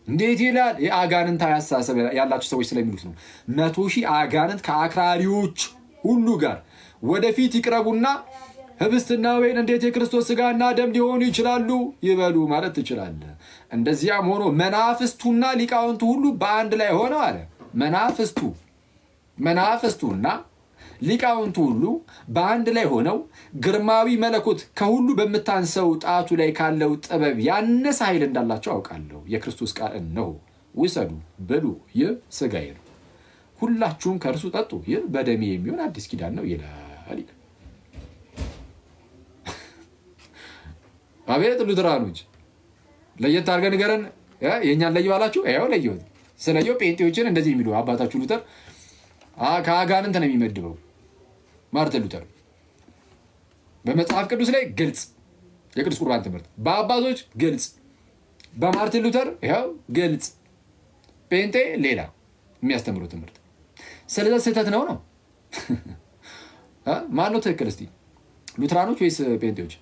እንዴት ይላል? የአጋንንት አያሳሰብ ያላችሁ ሰዎች ስለሚሉት ነው። 100,000 አጋንንት ከአክራሪዎች ሁሉ ጋር ወደፊት ይቅረቡና ህብስትና ወይን እንዴት የክርስቶስ ስጋና ደም ሊሆኑ ይችላሉ ይበሉ ማለት ትችላለህ። እንደዚያም ሆኖ መናፍስቱና ሊቃውንቱ ሁሉ በአንድ ላይ ሆነው አለ። መናፍስቱና ሊቃውንቱ ሁሉ በአንድ ላይ ሆነው ግርማዊ መለኮት ከሁሉ በምታንሰው ጣቱ ላይ ካለው ጥበብ ያነሰ ኃይል እንዳላቸው አውቃለሁ። የክርስቶስ ቃል ነው፣ ውሰዱ ብሉ፣ ይህ ስጋዬ ነው፣ ሁላችሁም ከእርሱ ጠጡ፣ ይህ በደሜ የሚሆን አዲስ ኪዳን ነው ይላል። አቤት ሉትራኖች ለየት አድርገን ንገረን። የኛን ለየው አላችሁ። ያው ለየው ስለየው ጴንጤዎችን እንደዚህ የሚሉ አባታችሁ ሉተር ከአጋንንት ነው የሚመድበው። ማርቲን ሉተር በመጽሐፍ ቅዱስ ላይ ግልጽ የቅዱስ ቁርባን ትምህርት፣ በአባቶች ግልጽ፣ በማርቲን ሉተር ያው ግልጽ፣ ጴንጤ ሌላ የሚያስተምረው ትምህርት። ስለዚህ ስህተት ነው። ማን ነው ትክክል? እስቲ ሉትራኖች ወይስ ጴንጤዎች?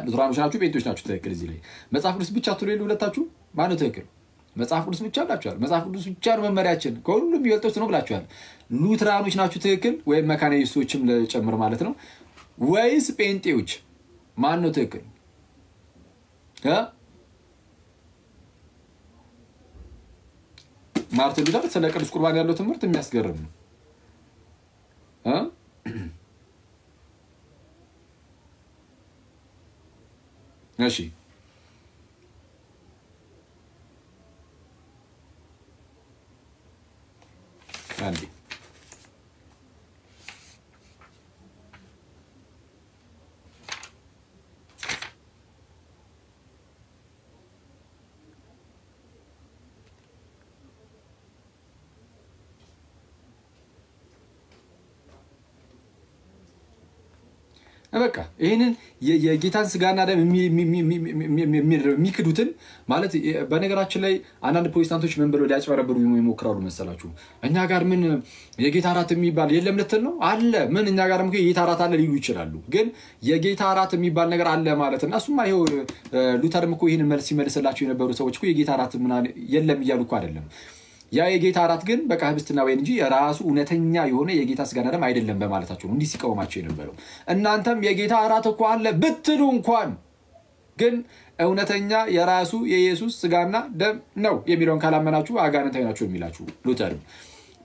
ሉትራኖች ናችሁ ጴንጤዎች ናችሁ? ትክክል። እዚህ ላይ መጽሐፍ ቅዱስ ብቻ ትሉሉ ሁለታችሁ ማን ነው ትክክል? መጽሐፍ ቅዱስ ብቻ ብላችኋል። መጽሐፍ ቅዱስ ብቻ ነው መመሪያችን ከሁሉም የሚበልጠው ነው ብላችኋል። ሉትራኖች ናችሁ ትክክል፣ ወይም መካኒስቶችም ለጨምር ማለት ነው፣ ወይስ ጴንጤዎች? ማን ነው ትክክል? ማርቲን ሉተር ስለ ቅዱስ ቁርባን ያለው ትምህርት የሚያስገርም ነው። እሺ አንዴ በቃ ይሄንን የጌታን ስጋና ደም የሚክዱትን ማለት በነገራችን ላይ አንዳንድ ፕሮቴስታንቶች ምን ብለው ሊያጭበረብሩ ይሞክራሉ መሰላችሁ እኛ ጋር ምን የጌታ እራት የሚባል የለም ልትል ነው አለ ምን እኛ ጋርም የጌታ እራት አለ ሊሉ ይችላሉ ግን የጌታ እራት የሚባል ነገር አለ ማለትና እሱማ ይሄው ሉተርም እኮ ይሄንን መልስ ሲመልስላቸው የነበሩ ሰዎች እኮ የጌታ እራት ምን የለም ይያሉ እኮ አይደለም ያ የጌታ እራት ግን በቃ ህብስትና ወይን እንጂ የራሱ እውነተኛ የሆነ የጌታ ስጋና ደም አይደለም በማለታቸው እንዲህ ሲቀውማቸው የነበረው እናንተም የጌታ እራት እኮ አለ ብትሉ እንኳን ግን እውነተኛ የራሱ የኢየሱስ ስጋና ደም ነው የሚለውን ካላመናችሁ አጋንንታዊ ናችሁ የሚላችሁ ሉተር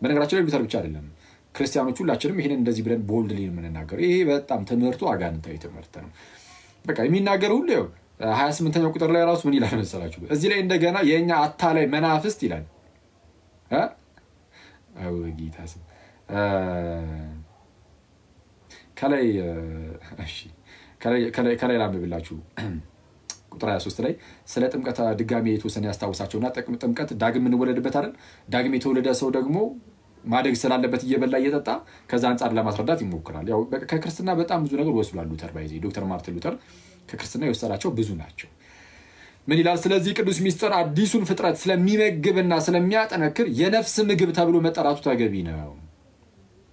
በነገራችን ላይ ሉተር ብቻ አይደለም ክርስቲያኖች ሁላችንም ይሄንን እንደዚህ ብለን ቦልድ ሊን የምንናገረው ይሄ በጣም ትምህርቱ አጋንንታዊ ትምህርት ነው በቃ የሚናገረው ሁሉ 28ኛው ቁጥር ላይ ራሱ ምን ይላል መሰላችሁ እዚህ ላይ እንደገና የኛ አታላይ መናፍስት ይላል አው ጌታስ ከላይ እሺ ከላይ ላምብላችሁ ቁጥር 23 ላይ ስለ ጥምቀት ድጋሚ የተወሰነ ያስታውሳቸውና ጥምቀት ዳግም እንወለድበት አይደል ዳግም የተወለደ ሰው ደግሞ ማደግ ስላለበት እየበላ እየጠጣ ከዛ አንፃር ለማስረዳት ይሞክራል ያው ከክርስትና በጣም ብዙ ነገር ወስዷል ሉተር ባይዚ ዶክተር ማርቲን ሉተር ከክርስትና የወሰዳቸው ብዙ ናቸው ምን ይላል ስለዚህ ቅዱስ ሚስጥር አዲሱን ፍጥረት ስለሚመግብና ስለሚያጠነክር የነፍስ ምግብ ተብሎ መጠራቱ ተገቢ ነው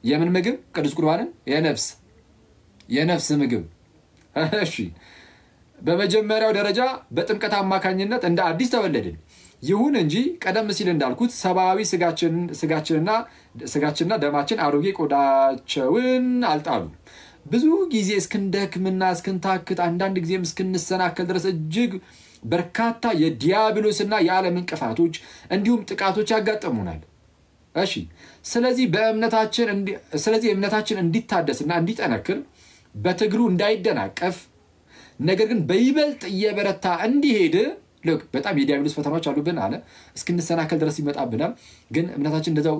የምን ምግብ ቅዱስ ቁርባንን የነፍስ ምግብ እሺ በመጀመሪያው ደረጃ በጥምቀት አማካኝነት እንደ አዲስ ተወለድን ይሁን እንጂ ቀደም ሲል እንዳልኩት ሰባዊ ስጋችንና ደማችን አሮጌ ቆዳቸውን አልጣሉ ብዙ ጊዜ እስክንደክምና እስክንታክት አንዳንድ ጊዜም እስክንሰናከል ድረስ እጅግ በርካታ የዲያብሎስና የዓለም እንቅፋቶች እንዲሁም ጥቃቶች ያጋጥሙናል እሺ ስለዚህ እምነታችን እንዲታደስና እንዲጠነክር በትግሉ እንዳይደናቀፍ ነገር ግን በይበልጥ እየበረታ እንዲሄድ ልክ በጣም የዲያብሎስ ፈተናዎች አሉብን አለ እስክንሰናከል ድረስ ይመጣብናል ግን እምነታችን እንደዛው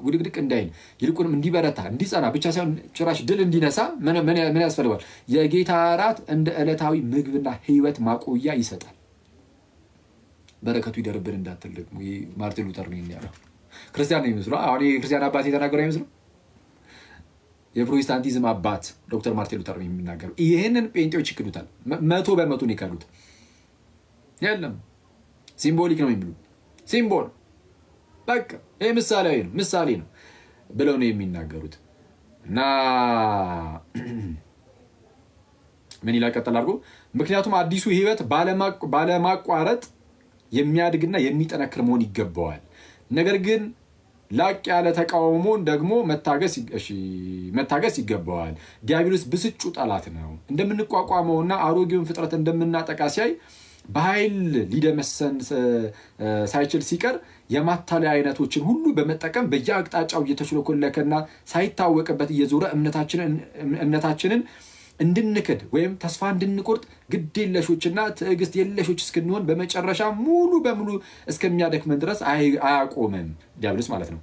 ውድቅድቅ እንዳይል ይልቁንም እንዲበረታ እንዲጸና ብቻ ሳይሆን ጭራሽ ድል እንዲነሳ ምን ያስፈልጋል የጌታ እራት እንደ ዕለታዊ ምግብና ህይወት ማቆያ ይሰጣል በረከቱ ይደርብን እንዳትልቅ ማርቲን ሉተር ነው የሚያለው ክርስቲያን ነው የሚመስለው አሁን የክርስቲያን አባት የተናገረው አይመስልም የፕሮቴስታንቲዝም አባት ዶክተር ማርቲን ሉተር ነው የሚናገረው ይሄንን ጴንጤዎች ይክዱታል 100% ነው ይካዱት የለም ሲምቦሊክ ነው የሚሉ ሲምቦል በቃ ይሄ ምሳሌ ነው ብለው ነው የሚናገሩት እና ምን ይላል ቀጥል አድርጎ ምክንያቱም አዲሱ ህይወት ባለማቋረጥ የሚያድግና የሚጠነክር መሆን ይገባዋል ነገር ግን ላቅ ያለ ተቃውሞን ደግሞ መታገስ ይገባዋል ዲያብሎስ ብስጩ ጠላት ነው እንደምንቋቋመውና አሮጌውን ፍጥረት እንደምናጠቃ ሲያይ በኃይል ሊደመሰን ሳይችል ሲቀር የማታለያ አይነቶችን ሁሉ በመጠቀም በየአቅጣጫው እየተሽለኮለከና ሳይታወቅበት እየዞረ እምነታችንን እንድንክድ ወይም ተስፋ እንድንቆርጥ ግድ የለሾችና ትዕግስት የለሾች እስክንሆን በመጨረሻ ሙሉ በሙሉ እስከሚያደክመን ድረስ አያቆምም ዲያብሎስ ማለት ነው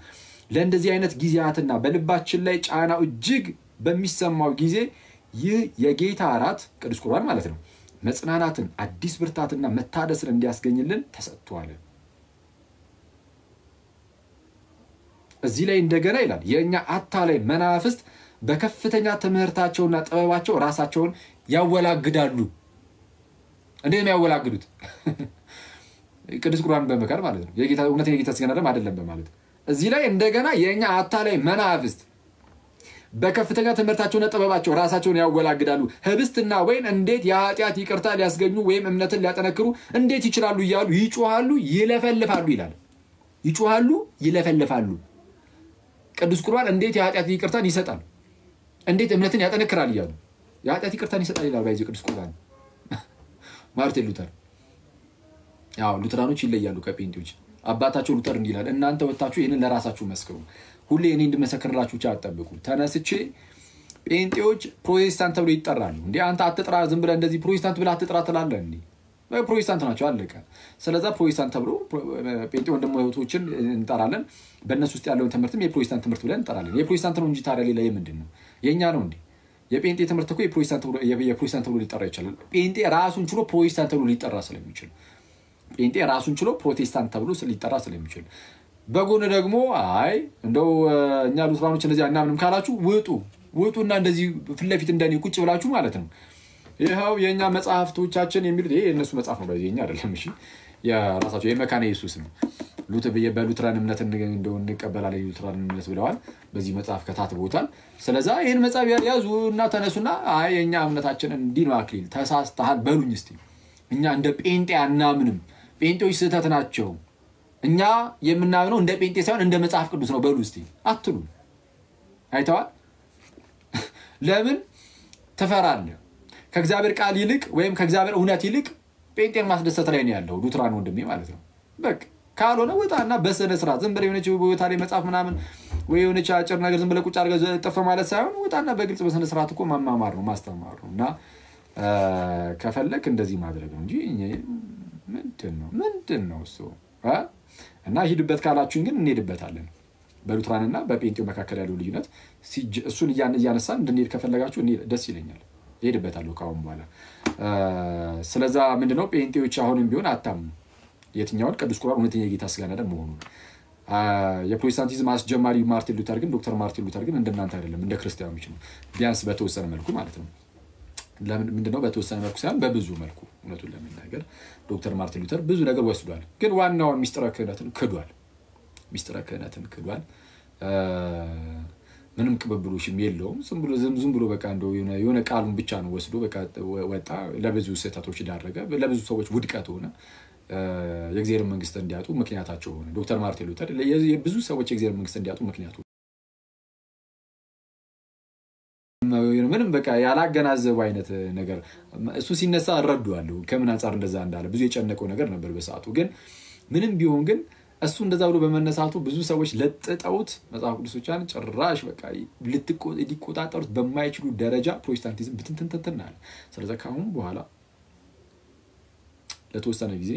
ለእንደዚህ አይነት ጊዜያትና በልባችን ላይ ጫናው እጅግ በሚሰማው ጊዜ ይህ የጌታ እራት ቅዱስ ቁርባን ማለት ነው መጽናናትን አዲስ ብርታትና መታደስን እንዲያስገኝልን ተሰጥቷል እዚህ ላይ እንደገና ይላል የኛ አታላይ መናፍስት በከፍተኛ ትምህርታቸውና ጥበባቸው ራሳቸውን ያወላግዳሉ እንዴት ነው ያወላግዱት ቅዱስ ቁርባን በመካር ማለት ነው የጌታ እውነተኛ የጌታ ስጋና ደም አይደለም በማለት እዚህ ላይ እንደገና የኛ አታላይ መናፍስት በከፍተኛ ትምህርታቸውና ጥበባቸው ራሳቸውን ያወላግዳሉ ህብስትና ወይን እንዴት የኃጢአት ይቅርታ ሊያስገኙ ወይም እምነትን ሊያጠነክሩ እንዴት ይችላሉ እያሉ ይጮሃሉ ይለፈልፋሉ ይላል ይጮሃሉ ይለፈልፋሉ ቅዱስ ቁርባን እንዴት የኃጢአት ይቅርታን ይሰጣል እንዴት እምነትን ያጠነክራል ይላሉ የኃጢአት ይቅርታን ይሰጣል ይላል ባይዚ ቅዱስ ቁርባን ማርቲን ሉተር ያው ሉተራኖች ይለያሉ ከጴንጤዎች አባታቸው ሉተር እንዲላል እናንተ ወጣችሁ ይሄንን ለራሳችሁ መስክሩ ሁሌ እኔ እንድመሰክርላችሁ ብቻ አትጠብቁ ተነስቼ ጴንጤዎች ፕሮቴስታንት ተብሎ ይጠራሉ እንዴ አንተ አትጥራ ዝም ብለህ እንደዚህ ፕሮቴስታንት ብለህ አትጥራ ትላለህ እንዴ ፕሮቴስታንት ናቸው አለቀ ስለዛ ፕሮቴስታንት ተብሎ ጴንጤ ወንድሞቶችን እንጠራለን በእነሱ ውስጥ ያለውን ትምህርትም የፕሮቴስታንት ትምህርት ብለን እንጠራለን የፕሮቴስታንት ነው እንጂ ታዲያ ሌላ ምንድነው የኛ ነው እንዴ የጴንጤ ትምህርት እኮ የፕሮቴስታንት ተብሎ ሊጠራ ይችላል ጴንጤ ራሱን ችሎ ፕሮቴስታንት ተብሎ ሊጠራ ስለሚችል ጴንጤ ራሱን ችሎ ፕሮቴስታንት ተብሎ ሊጠራ ስለሚችል በጎን ደግሞ አይ እንደው እኛ ሉትራኖች እንደዚህ እናምንም ካላችሁ ውጡ ወጡና እንደዚህ ፍለፊት እንደኔ ቁጭ ብላችሁ ማለት ነው ይሄው የኛ መጽሐፍቶቻችን የሚሉት ይሄ እነሱ መጽሐፍ ነው በዚህኛ አይደለም እሺ የራሳቸው የመካነ ኢየሱስ ነው በሉትራን እምነት እንደው እንቀበላለን ሉትራን እምነት ብለዋል በዚህ መጽሐፍ ከታትቦታል ስለዚህ ይሄን መጽሐፍ ያዙና ተነሱና አይ የኛ እምነታችን እንዲህ ነው አክሊል ተሳስተሃል በሉኝ እስቲ እኛ እንደ ጴንጤ አናምንም ጴንጤዎች ስህተት ናቸው እኛ የምናምነው እንደ ጴንጤ ሳይሆን እንደ መጽሐፍ ቅዱስ ነው በሉ እስቲ አትሉ አይተዋል ለምን ተፈራለህ ከእግዚአብሔር ቃል ይልቅ ወይም ከእግዚአብሔር እውነት ይልቅ ጴንጤን ማስደሰት ላይ ነው ያለው ሉትራን ወንድሜ ማለት ነው በቃ ካልሆነ ወጣና በሰነ ስራ ዝም ብለ የሆነች ቦታ ላይ መጽሐፍ ምናምን ወይ የሆነች አጭር ነገር ዝም ብለ ቁጭ አድርገህ ጠፈ ማለት ሳይሆን ወጣና በግልጽ በሰነ ስርዓት እኮ ማማማር ነው ማስተማር ነውና ከፈለክ እንደዚህ ማድረግ ነው እንጂ ምንድነው እሱ እና ሂድበት ካላችሁን ግን እንሄድበታለን በሉትራንና በጴንጤው መካከል ያለው ልዩነት እሱን እያነሳን እንድንሄድ ከፈለጋችሁ ደስ ይለኛል ሄድበታለሁ ካሁን በኋላ ስለዛ ምንድነው ጴንጤዎች አሁንም ቢሆን አታምኑ የትኛውን ቅዱስ ቁርባን እውነተኛ የጌታ ስጋና ደም መሆኑን የፕሮቴስታንቲዝም አስጀማሪ ማርቲን ሉተር ግን ዶክተር ማርቲን ሉተር ግን እንደናንተ አይደለም እንደ ክርስቲያኖች ነው ቢያንስ በተወሰነ መልኩ ማለት ነው ምንድነው በተወሰነ መልኩ ሳይሆን በብዙ መልኩ እውነቱን ለመናገር ዶክተር ማርቲን ሉተር ብዙ ነገር ወስዷል ግን ዋናው ሚስጥረ ክህነትን ክዷል ምንም ቅብብሎሽም የለውም ዝም ብሎ በቃ እንደው የሆነ ቃሉን ብቻ ነው ወስዶ በቃ ወጣ ለብዙ ስህተቶች ዳረገ ለብዙ ሰዎች ውድቀት ሆነ የእግዚአብሔር መንግስት እንዲያጡ ምክንያታቸው ሆነ ዶክተር ማርቲን ሉተር ብዙ ሰዎች የእግዚአብሔር መንግስት እንዲያጡ ምክንያቱ ምንም በቃ ያላገናዘበ አይነት ነገር እሱ ሲነሳ አረዷለሁ ከምን አንፃር እንደዛ እንዳለ ብዙ የጨነቀው ነገር ነበር በሰዓቱ ግን ምንም ቢሆን ግን እሱ እንደዛ ብሎ በመነሳቱ ብዙ ሰዎች ለጥጠውት መጽሐፍ ቅዱሶቻን ጭራሽ በቃ ሊቆጣጠሩት በማይችሉ ደረጃ ፕሮቴስታንቲዝም ብትንተንተናል ስለዚህ ካሁን በኋላ ለተወሰነ ጊዜ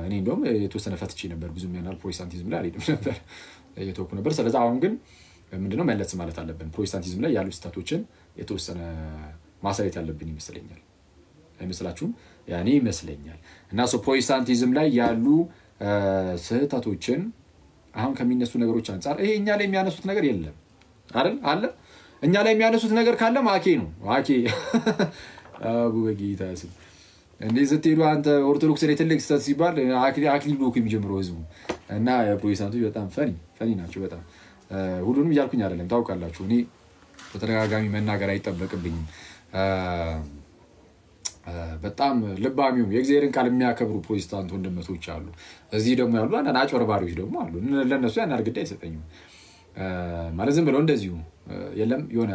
እኔ እንደውም የተወሰነ ፈትቼ ነበር ብዙ የሚያናል ፕሮቴስታንቲዝም ላይ አልሄድም ነበር የተወኩ ነበር ስለዚህ አሁን ግን ምንድነው መለስ ማለት አለብን ፕሮቴስታንቲዝም ላይ ያሉ ስህተቶችን የተወሰነ ማሳየት ያለብን ይመስለኛል አይመስላችሁም ያኔ ይመስለኛል እና ፕሮቴስታንቲዝም ላይ ያሉ ስህተቶችን አሁን ከሚነሱ ነገሮች አንፃር ይሄ እኛ ላይ የሚያነሱት ነገር የለም አይደል አለ እኛ ላይ የሚያነሱት ነገር ካለ ማኬ ነው ማኬ አቡ በጌታስ እንዴ ስትሄዱ አንተ ኦርቶዶክስ ላይ ትልቅ ስህተት ሲባል አክሊል ብሎ የሚጀምረው ህዝቡ እና የፕሮቴስታንቶች በጣም ፈኒ ናቸው በጣም ሁሉንም እያልኩኝ አይደለም ታውቃላችሁ እኔ በተደጋጋሚ መናገር አይጠበቅብኝም በጣም ልባሚው የእግዚአብሔርን ቃል የሚያከብሩ ፕሮቴስታንት ወንድሞች አሉ እዚህ ደግሞ ያሉ አንዳንድ አጭበርባሪዎች ደግሞ አሉ ለነሱ ያን አርግዳ አይሰጠኝም ማለት ዝም ብለው እንደዚሁ የለም የሆነ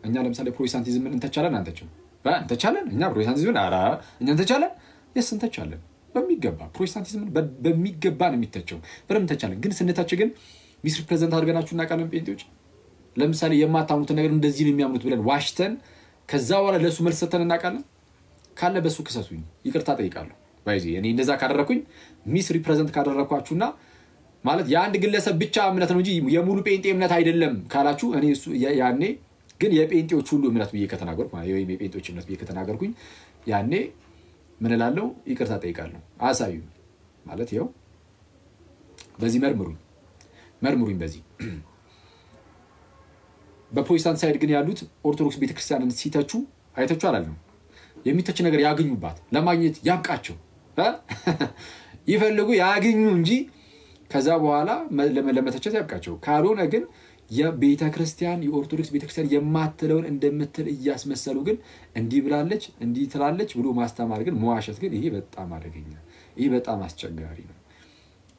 እኛ ለምሳሌ ፕሮቴስታንቲዝምን እንተቻለን እንተቻለን እኛ ፕሮቴስታንቲዝምን እኛ እንተቻለን እንተቻለን በሚገባ ፕሮቴስታንቲዝምን በሚገባ ነው የሚተቸው በደም እንተቻለን ግን ስንተች ግን ሚስ ሪፕሬዘንት አድርገናችሁና ቃልን ጴንጤዎች ለምሳሌ የማታምኑት ነገር እንደዚህ ነው የሚያምኑት ብለን ዋሽተን ከዛ በኋላ ለሱ መልስ ሰተን እናቃለን ካለ በሱ ክሰሱኝ ይቅርታ ጠይቃለሁ ባይዚ እኔ እንደዛ ካደረኩኝ ሚስ ሪፕሬዘንት ካደረኳችሁና ማለት የአንድ ግለሰብ ብቻ እምነት ነው እንጂ የሙሉ ጴንጤ እምነት አይደለም ካላችሁ እኔ እሱ ያኔ ግን የጴንጤዎች ሁሉ እምነት ብዬ ከተናገርኩ ማለት የጴንጤዎች እምነት ብዬ ከተናገርኩኝ ያኔ ምን እላለሁ ይቅርታ ጠይቃለሁ አሳዩ ማለት ይሄው በዚህ መርምሩኝ በዚህ በፕሮቴስታንት ሳይድ ግን ያሉት ኦርቶዶክስ ቤተክርስቲያንን ሲተቹ አይተቹ አላለም የሚተች ነገር ያገኙባት ለማግኘት ያብቃቸው ይፈልጉ ያገኙ እንጂ ከዛ በኋላ ለመተቸት ያብቃቸው ካልሆነ ግን የቤተክርስቲያን የኦርቶዶክስ ቤተክርስቲያን የማትለውን እንደምትል እያስመሰሉ ግን እንዲህ ብላለች እንዲህ ትላለች ብሎ ማስተማር ግን መዋሸት ግን ይሄ በጣም አደገኛ ይሄ በጣም አስቸጋሪ ነው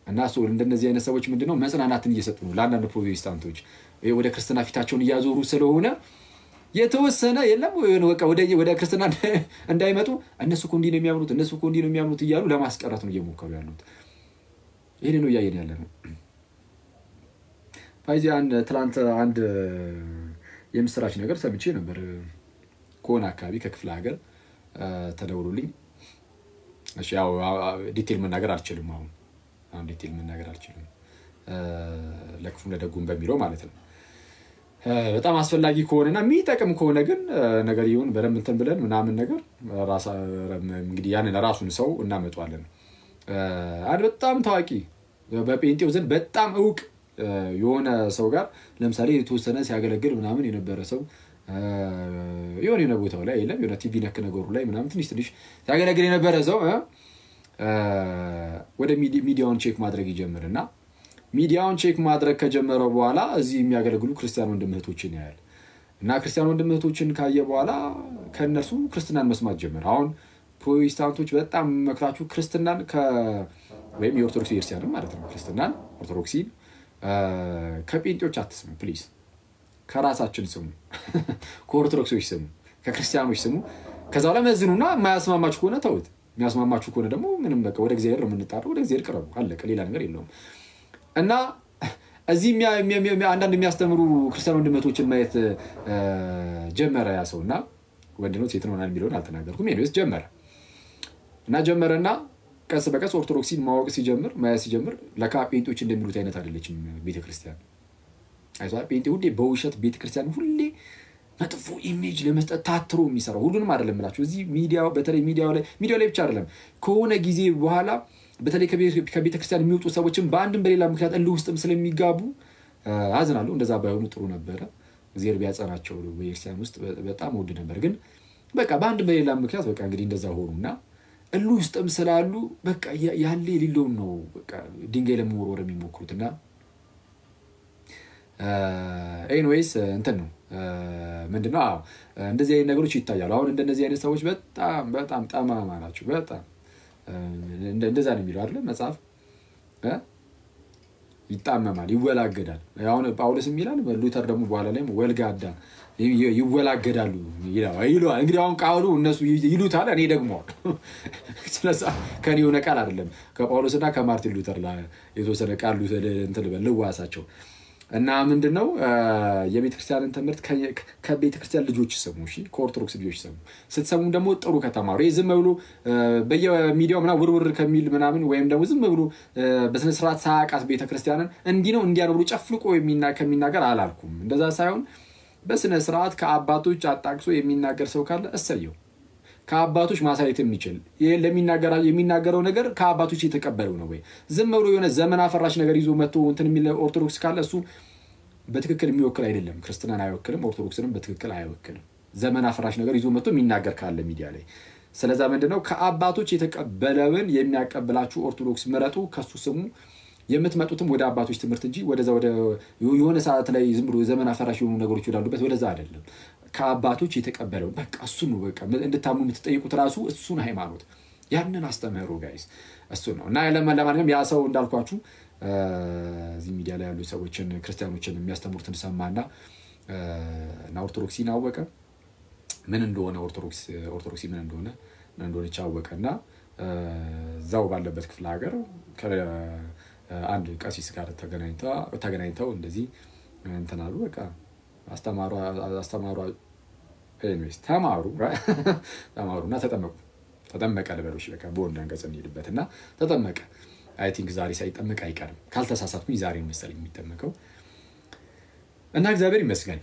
እና እንደነዚህ አይነት ሰዎች ምንድነው መጽናናትን እየሰጡ ነው ለአንዳንድ ፕሮቴስታንቶች ወደ ክርስትና ፊታቸውን እያዞሩ ስለሆነ የተወሰነ የለም በቃ ወደ ክርስትና እንዳይመጡ እነሱ እኮ እንዲህ ነው የሚያምኑት እያሉ ለማስቀረት ነው እየሞከሩ ያሉት ይሄን ነው ያየን ያለነው ፋይዚ ትላንት አንድ የምስራች ነገር ሰምቼ ነበር ኮና አካባቢ ከክፍለ ሀገር ተደውሎልኝ እሺ ያው ዲቴል መናገር አልችልም አሁን ዲቴል መናገር አልችልም ለክፉ ለደጉም በሚለው ማለት ነው በጣም አስፈላጊ ከሆነና የሚጠቅም ከሆነ ግን ነገር ይሁን በደንብ እንትን ብለን ምናምን ነገር ራስ እንግዲህ ያንን ራሱን ሰው እናመጣዋለን አንድ በጣም ታዋቂ በጴንጤው ዘንድ በጣም ዕውቅ የሆነ ሰው ጋር ለምሳሌ የተወሰነ ሲያገለግል ምናምን የነበረ ሰው የሆነ ቦታው ላይ የለም የሆነ ቲቪ ነክ ነገሩ ላይ ምናምን ትንሽ ሲያገለግል የነበረ ሰው ወደ ሚዲያውን ቼክ ማድረግ ይጀምርና ሚዲያውን ቼክ ማድረግ ከጀመረው በኋላ እዚህ የሚያገለግሉ ክርስቲያን ወንድም እህቶችን ያያል እና ክርስቲያን ወንድም እህቶችን ካየ በኋላ ከነሱ ክርስትናን መስማት ጀመረ። አሁን ፕሮቴስታንቶች በጣም መክራችሁ ክርስትናን ወይም የኦርቶዶክስ ክርስቲያንም ማለት ነው ክርስትናን ኦርቶዶክሲን ከጴንጤዎች አትስሙ ፕሊዝ። ከራሳችን ስሙ፣ ከኦርቶዶክሶች ስሙ፣ ከክርስቲያኖች ስሙ። ከዛው ላይ መዝኑና የማያስማማችሁ ከሆነ ተውት። የሚያስማማችሁ ከሆነ ደግሞ ምንም በቃ ወደ እግዚአብሔር ነው የምንጣረው፣ ወደ እግዚአብሔር ቅረቡ፣ አለቀ። ሌላ ነገር የለውም። እና እዚህ አንዳንድ የሚያስተምሩ ክርስቲያን ወንድሞችን ማየት ጀመረ ያ ሰውና ወንድ ነው ሴት ነው የሚለውን አልተናገርኩም። ኤኒዌይስ ጀመረና ቀስ በቀስ ኦርቶዶክሲን ማወቅ ሲጀምር ማየት ሲጀምር ለካ ጴንጤዎች እንደሚሉት አይነት አይደለችም ቤተክርስቲያን። አይቷ ጴንጤ ሁሌ በውሸት ቤተክርስቲያን ሁሌ መጥፎ ኢሜጅ ለመስጠት ታትሮ የሚሰራው ሁሉንም አይደለም እላችሁ። እዚህ ሚዲያው በተለይ ሚዲያው ላይ ብቻ አይደለም ከሆነ ጊዜ በኋላ በተለይ ከቤተክርስቲያን የሚወጡ ሰዎችን በአንድም በሌላ ምክንያት እልህ ውስጥም ስለሚጋቡ አዝናለሁ። እንደዛ ባይሆኑ ጥሩ ነበረ። እግዚአብሔር ቢያጸናቸው በቤተክርስቲያን ውስጥ በጣም ወድ ነበር። ግን በቃ በአንድም በሌላ ምክንያት በቃ እንግዲህ እንደዛ ሆኑና እልህ ውስጥም ስላሉ በቃ ያለ ሊለው ነው በቃ ድንጋይ ለመወርወር የሚሞክሩትና ኤኒዌይስ እንትን ነው ምንድነው እንደዚህ አይነት ነገሮች ይታያሉ። አሁን እንደነዚህ አይነት ሰዎች በጣም ጠማማ ናቸው። በጣም እንደዛ ነው የሚለው አይደል መጽሐፍ ይጣመማል፣ ይወላገዳል። አሁን ጳውሎስም ይላል ሉተር ደግሞ በኋላ ላይ ወልጋዳ ይወላገዳሉ ይላል። እንግዲህ አሁን ቃሉ እነሱ ይሉታል፣ እኔ ደግሞ ስለዚህ ከኔ የሆነ ቃል አይደለም ከጳውሎስና ከማርቲን ሉተር ላይ የተወሰነ ቃል እንትን ልዋሳቸው እና ምንድነው የቤተክርስቲያንን ትምህርት ከቤተክርስቲያን ልጆች ሰሙ። እሺ ከኦርቶዶክስ ልጆች ሰሙ። ስትሰሙ ደግሞ ጥሩ ከተማሩ ዝም ብሎ በየሚዲያው ምናምን ውርውር ከሚል ምናምን ወይም ደግሞ ዝም ብሎ በስነ ስርዓት ሳያቃት ቤተክርስቲያንን እንዲህ ነው እንዲያ ነው ብሎ ጨፍልቆ ከሚናገር አላልኩም። እንደዛ ሳይሆን በስነ ስርዓት ከአባቶች አጣቅሶ የሚናገር ሰው ካለ እሰየው። ከአባቶች ማሳየት የሚችል የሚናገረው ነገር ከአባቶች የተቀበለው ነው ወይ ዝም ብሎ የሆነ ዘመን አፈራሽ ነገር ይዞ መጥቶ እንትን የሚል ኦርቶዶክስ ካለ እሱ በትክክል የሚወክል አይደለም። ክርስትናን አይወክልም፣ ኦርቶዶክስንም በትክክል አይወክልም። ዘመን አፈራሽ ነገር ይዞ መጥቶ የሚናገር ካለ ሚዲያ ላይ ስለዛ ምንድነው ከአባቶች የተቀበለውን የሚያቀብላችሁ ኦርቶዶክስ ምረጡ፣ ከሱ ስሙ። የምትመጡትም ወደ አባቶች ትምህርት እንጂ ወደዛ ወደ የሆነ ሰዓት ላይ ዝም ብሎ ዘመን አፈራሽ የሆኑ ነገሮች ወዳሉበት ወደዛ አይደለም። ከአባቶች የተቀበለው በቃ እሱ ነው። በቃ እንድታምኑ የምትጠይቁት ራሱ እሱን ሃይማኖት ያንን አስተምህሩ ጋይስ እሱ ነው። እና ለማንኛውም ያ ሰው እንዳልኳችሁ እዚህ ሚዲያ ላይ ያሉ ሰዎችን ክርስቲያኖችን የሚያስተምሩትን ሰማና ኦርቶዶክሲን አወቀ። ምን እንደሆነ ኦርቶዶክሲ ምን እንደሆነ አወቀና ዛው ባለበት ክፍለ ሀገር አንድ ቀሲስ ጋር ተገናኝተው እንደዚህ እንተናሉ። በቃ አስተማሩ ኤኒዌይስ ተማሩና ተጠመቀ ልበሎሽ። በቃ በወንድ አንቀጽ እንሄድበትና ተጠመቀ። አይ ቲንክ ዛሬ ሳይጠመቅ አይቀርም ካልተሳሳትኩኝ ዛሬ መሰለኝ የሚጠመቀው እና እግዚአብሔር ይመስገን።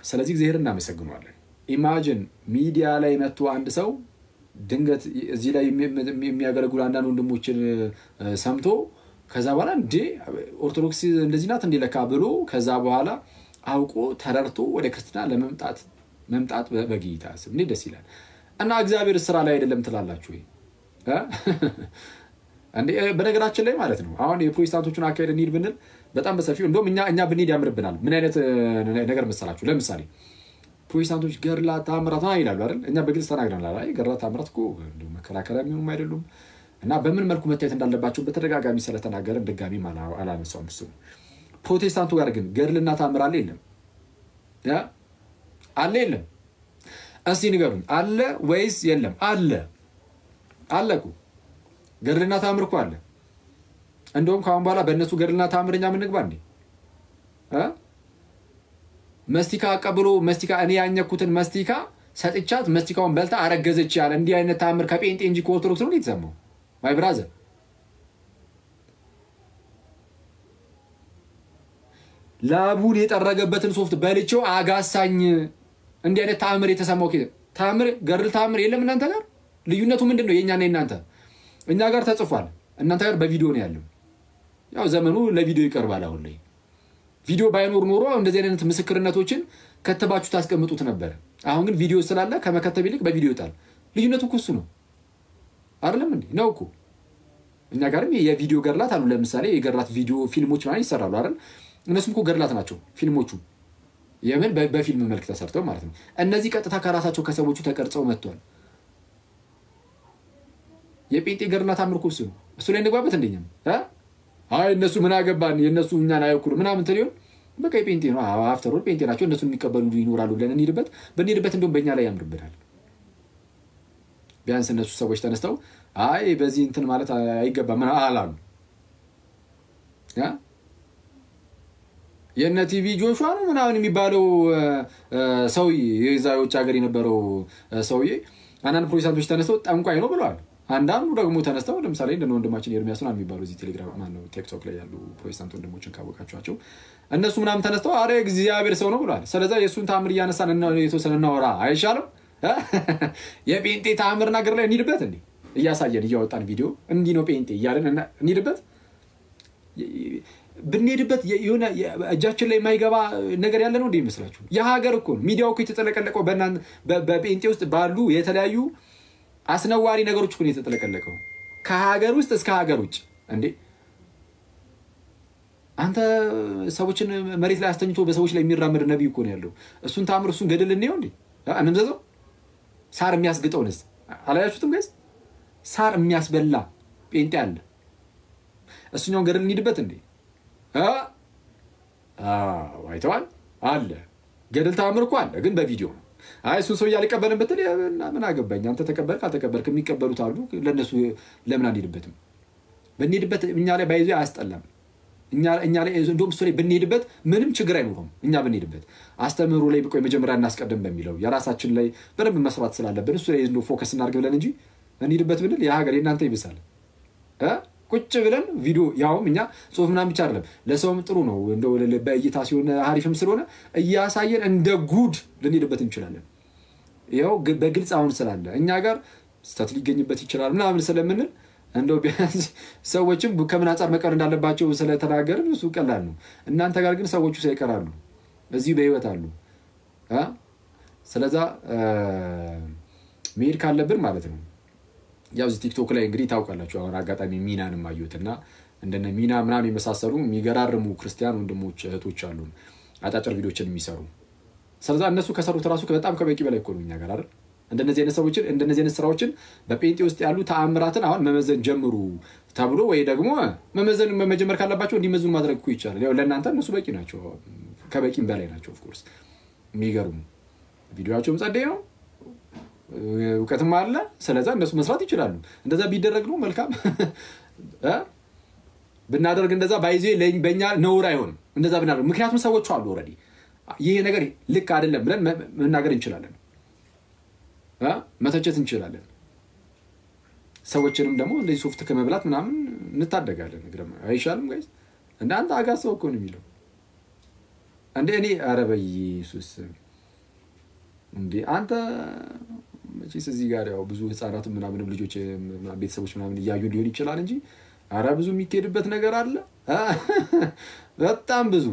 ስለዚህ እግዚአብሔር እናመሰግናለን። ኢማጂን ሚዲያ ላይ መጥቶ አንድ ሰው ድንገት እዚህ ላይ የሚያገለግሉ አንዳንድ ወንድሞችን ሰምቶ ከዛ በኋላ እንዴ ኦርቶዶክስ እንደዚህ ናት እንዴ ለካ ብሎ ከዛ በኋላ አውቆ ተረርቶ ወደ ክርስትና መምጣት በጌታ ስም እንዴ ደስ ይላል። እና እግዚአብሔር ስራ ላይ አይደለም ትላላችሁ ወይ እንዴ? በነገራችን ላይ ማለት ነው አሁን የፕሮቴስታንቶቹን አካሄድ እንሂድ ብንል በጣም በሰፊው እንደውም እኛ ብንሄድ ያምርብናል። ምን አይነት ነገር መሰላችሁ? ለምሳሌ ፕሮቴስታንቶች ገድላ ተአምራት ይላሉ አይደል? እኛ በግልጽ ተናግረናል። አይ ገድላ ተአምራት እኮ እንደው መከራከሪያ የሚሆኑ አይደሉም እና በምን መልኩ መታየት እንዳለባቸው በተደጋጋሚ ስለተናገረን ድጋሚ አላነሳውም እሱ። ፕሮቴስታንቱ ጋር ግን ገድልና ተአምር አለ የለም? አለ የለም? እስቲ ንገሩኝ፣ አለ ወይስ የለም? አለኩ ገድልና ተአምር እኮ አለ። እንደውም ካሁን በኋላ በእነሱ ገድልና ተአምርኛ ምን ንግባ እንዴ? መስቲካ አቀብሎ መስቲካ እኔ ያኘኩትን መስቲካ ሰጥቻት መስቲካውን በልታ አረገዘች ያለ እንዲህ አይነት ተአምር ከጴንጤ እንጂ ከኦርቶዶክስ ነው የተሰማው? ማይ ብራዘር ላቡን የጠረገበትን ሶፍት በልቼው አጋሳኝ እንዲህ አይነት ተአምር የተሰማው ተአምር ገድል ተአምር የለም እናንተ ጋር? ልዩነቱ ምንድነው? የኛና የናንተ እኛ ጋር ተጽፏል፣ እናንተ ጋር በቪዲዮ ነው ያለው። ያው ዘመኑ ለቪዲዮ ይቀርባል አሁን ላይ ቪዲዮ ባይኖር ኖሮ እንደዚህ አይነት ምስክርነቶችን ከተባችሁ ታስቀምጡት ነበር አሁን ግን ቪዲዮ ስላለ ከመከተብ ይልቅ በቪዲዮ ይጣል ልዩነቱ እኮ እሱ ነው አይደለም እንዴ ነው እኮ እኛ ጋርም የቪዲዮ ገርላት አሉ ለምሳሌ የገርላት ቪዲዮ ፊልሞች ማለት ይሰራሉ አይደል እነሱም እኮ ገርላት ናቸው ፊልሞቹ የምን በፊልም መልክ ተሰርተው ማለት ነው እነዚህ ቀጥታ ከራሳቸው ከሰዎቹ ተቀርጸው መጥቷል የጴንጤ ገርላት አምልኮ እሱ ላይ እንግባበት እንደኛም አይ እነሱ ምን አገባን የነሱ እኛን አይወክሉ ምናምን ተሪው በቃ የጴንጤ ነው አፍተር ኦል ጴንጤ ናቸው እነሱ የሚቀበሉ ይኖራሉ ብለን እንሂድበት እንደውም በእኛ ላይ ያምርብናል ቢያንስ እነሱ ሰዎች ተነስተው አይ በዚህ እንትን ማለት አይገባም ምን አላሉ የነ ቲቪ ጆሹዋ ነው ምናምን የሚባለው ሰውዬ የዛዮች ሀገር የነበረው ሰውዬ አንዳንድ ፕሮቴስታንቶች ተነስተው ጠንቋይ ነው ብለዋል አንዳንዱ ደግሞ ተነስተው ለምሳሌ እንደ ወንድማችን ኤርሚያስ ነው የሚባለው እዚህ ቴሌግራም ማን ነው ቲክቶክ ላይ ያሉ ፕሮቴስታንት ወንድሞችን ካወቃቸዋቸው እነሱ ምናምን ተነስተው አረ እግዚአብሔር ሰው ነው ብለዋል ስለዚህ የሱን ታምር ያነሳን እና የተወሰነ እናወራ አይሻልም የጴንጤ ታምር ነገር ላይ እንሂድበት እንዴ እያሳየን እያወጣን ቪዲዮ እንዲህ ነው ጴንጤ እያለን እንሂድበት ብንሄድበት የሆነ እጃችን ላይ የማይገባ ነገር ያለ ነው እንዴ ይመስላችሁ የሀገር እኮ ሚዲያው እኮ የተጠለቀለቀው በጴንጤ ውስጥ ባሉ የተለያዩ አስነዋሪ ነገሮች እኮ የተጠለቀለቀው ከሀገር ውስጥ እስከ ሀገር ውጭ እንዴ አንተ ሰዎችን መሬት ላይ አስተኝቶ በሰዎች ላይ የሚራመድ ነብይ እኮ ነው ያለው እሱን ታምር እሱን ገደል እንየው እንዴ እንምዘዘው ሳር የሚያስግጠውንስ አላያችሁትም ጋይስ ሳር የሚያስበላ ጴንጤ አለ እሱኛውን ገደል እንሂድበት እንዴ አይተዋል አለ ገደል ታምር እኮ አለ ግን በቪዲዮ ነው አይ እሱ ሰው ያልቀበልን በተለ ምን አገባኝ አንተ ተቀበልክ አልተቀበልክ የሚቀበሉት አሉ ለነሱ ለምን አንሄድበትም በእንሄድበት እኛ ላይ ባይዘው አያስጠላም እኛ ላይ እንደውም እሱ ላይ ብንሄድበት ምንም ችግር አይኖርም እኛ ብንሄድበት አስተምሩ ላይ በቆይ መጀመሪያ እናስቀድም በሚለው የራሳችን ላይ በደንብ መስራት ስላለበት እሱ ላይ እንደው ፎከስ እናድርግ ብለን እንጂ እንሄድበት ብንል የሀገር የእናንተ ይብሳል ቁጭ ብለን ቪዲዮ ያውም እኛ ጽሁፍ ምናምን ብቻ አይደለም ለሰውም ጥሩ ነው እንደው በእይታ ሲሆን አሪፍም ስለሆነ እያሳየን እንደ ጉድ ልንሄድበት እንችላለን ይሄው በግልጽ አሁን ስላለ እኛ ጋር ስህተት ሊገኝበት ይችላል ምናምን ስለምንል እንደው ቢያንስ ሰዎችም ከምን አንፃር መቀር እንዳለባቸው ስለተናገርን እሱ ቀላል ነው እናንተ ጋር ግን ሰዎቹ ሳይቀራሉ እዚህ በህይወት አሉ ስለዛ መሄድ ካለብን ማለት ነው ያው እዚህ ቲክቶክ ላይ እንግዲህ ታውቃላችሁ አሁን አጋጣሚ ሚናንም አዩትና እንደነ ሚና ምናምን የመሳሰሉ የሚገራርሙ ክርስቲያን ወንድሞች እህቶች አሉ አጫጭር ቪዲዮችን የሚሰሩ ስለዛ እነሱ ከሰሩት ራሱ በጣም ከበቂ በላይ እኮ ነው እኛ ጋር አይደል እንደነዚህ አይነት ሰዎችን እንደነዚህ አይነት ስራዎችን በጴንጤ ውስጥ ያሉ ተአምራትን አሁን መመዘን ጀምሩ ተብሎ ወይ ደግሞ መመዘን መጀመር ካለባቸው እንዲመዝኑ ማድረግ እኮ ይቻላል ያው ለእናንተ እነሱ በቂ ናቸው ከበቂም በላይ ናቸው ኦፍ ኮርስ የሚገርሙ ቪዲዮአቸውም ጸደይ ነው እውቀትም አለ ስለዛ እነሱ መስራት ይችላሉ እንደዛ ቢደረግ ነው መልካም ብናደርግ እንደዛ ባይዜ በእኛ ነውር አይሆንም እንደዛ ብናደርግ ምክንያቱም ሰዎቹ አሉ ኦሬዲ ይሄ ነገር ልክ አይደለም ብለን መናገር እንችላለን መተቸት እንችላለን ሰዎችንም ደግሞ እንደዚህ ሶፍት ከመብላት ምናምን እንታደጋለን ግረማ አይሻልም ጋይስ እንደ አንተ አጋሰው እኮ ነው የሚለው እንደ እኔ አረበይ ኢየሱስ እንዴ አንተ መቼስ እዚህ ጋር ያው ብዙ ህፃናት ምናምን ልጆች ቤተሰቦች ምናምን እያዩ ሊሆን ይችላል እንጂ አረ ብዙ የሚኬድበት ነገር አለ በጣም ብዙ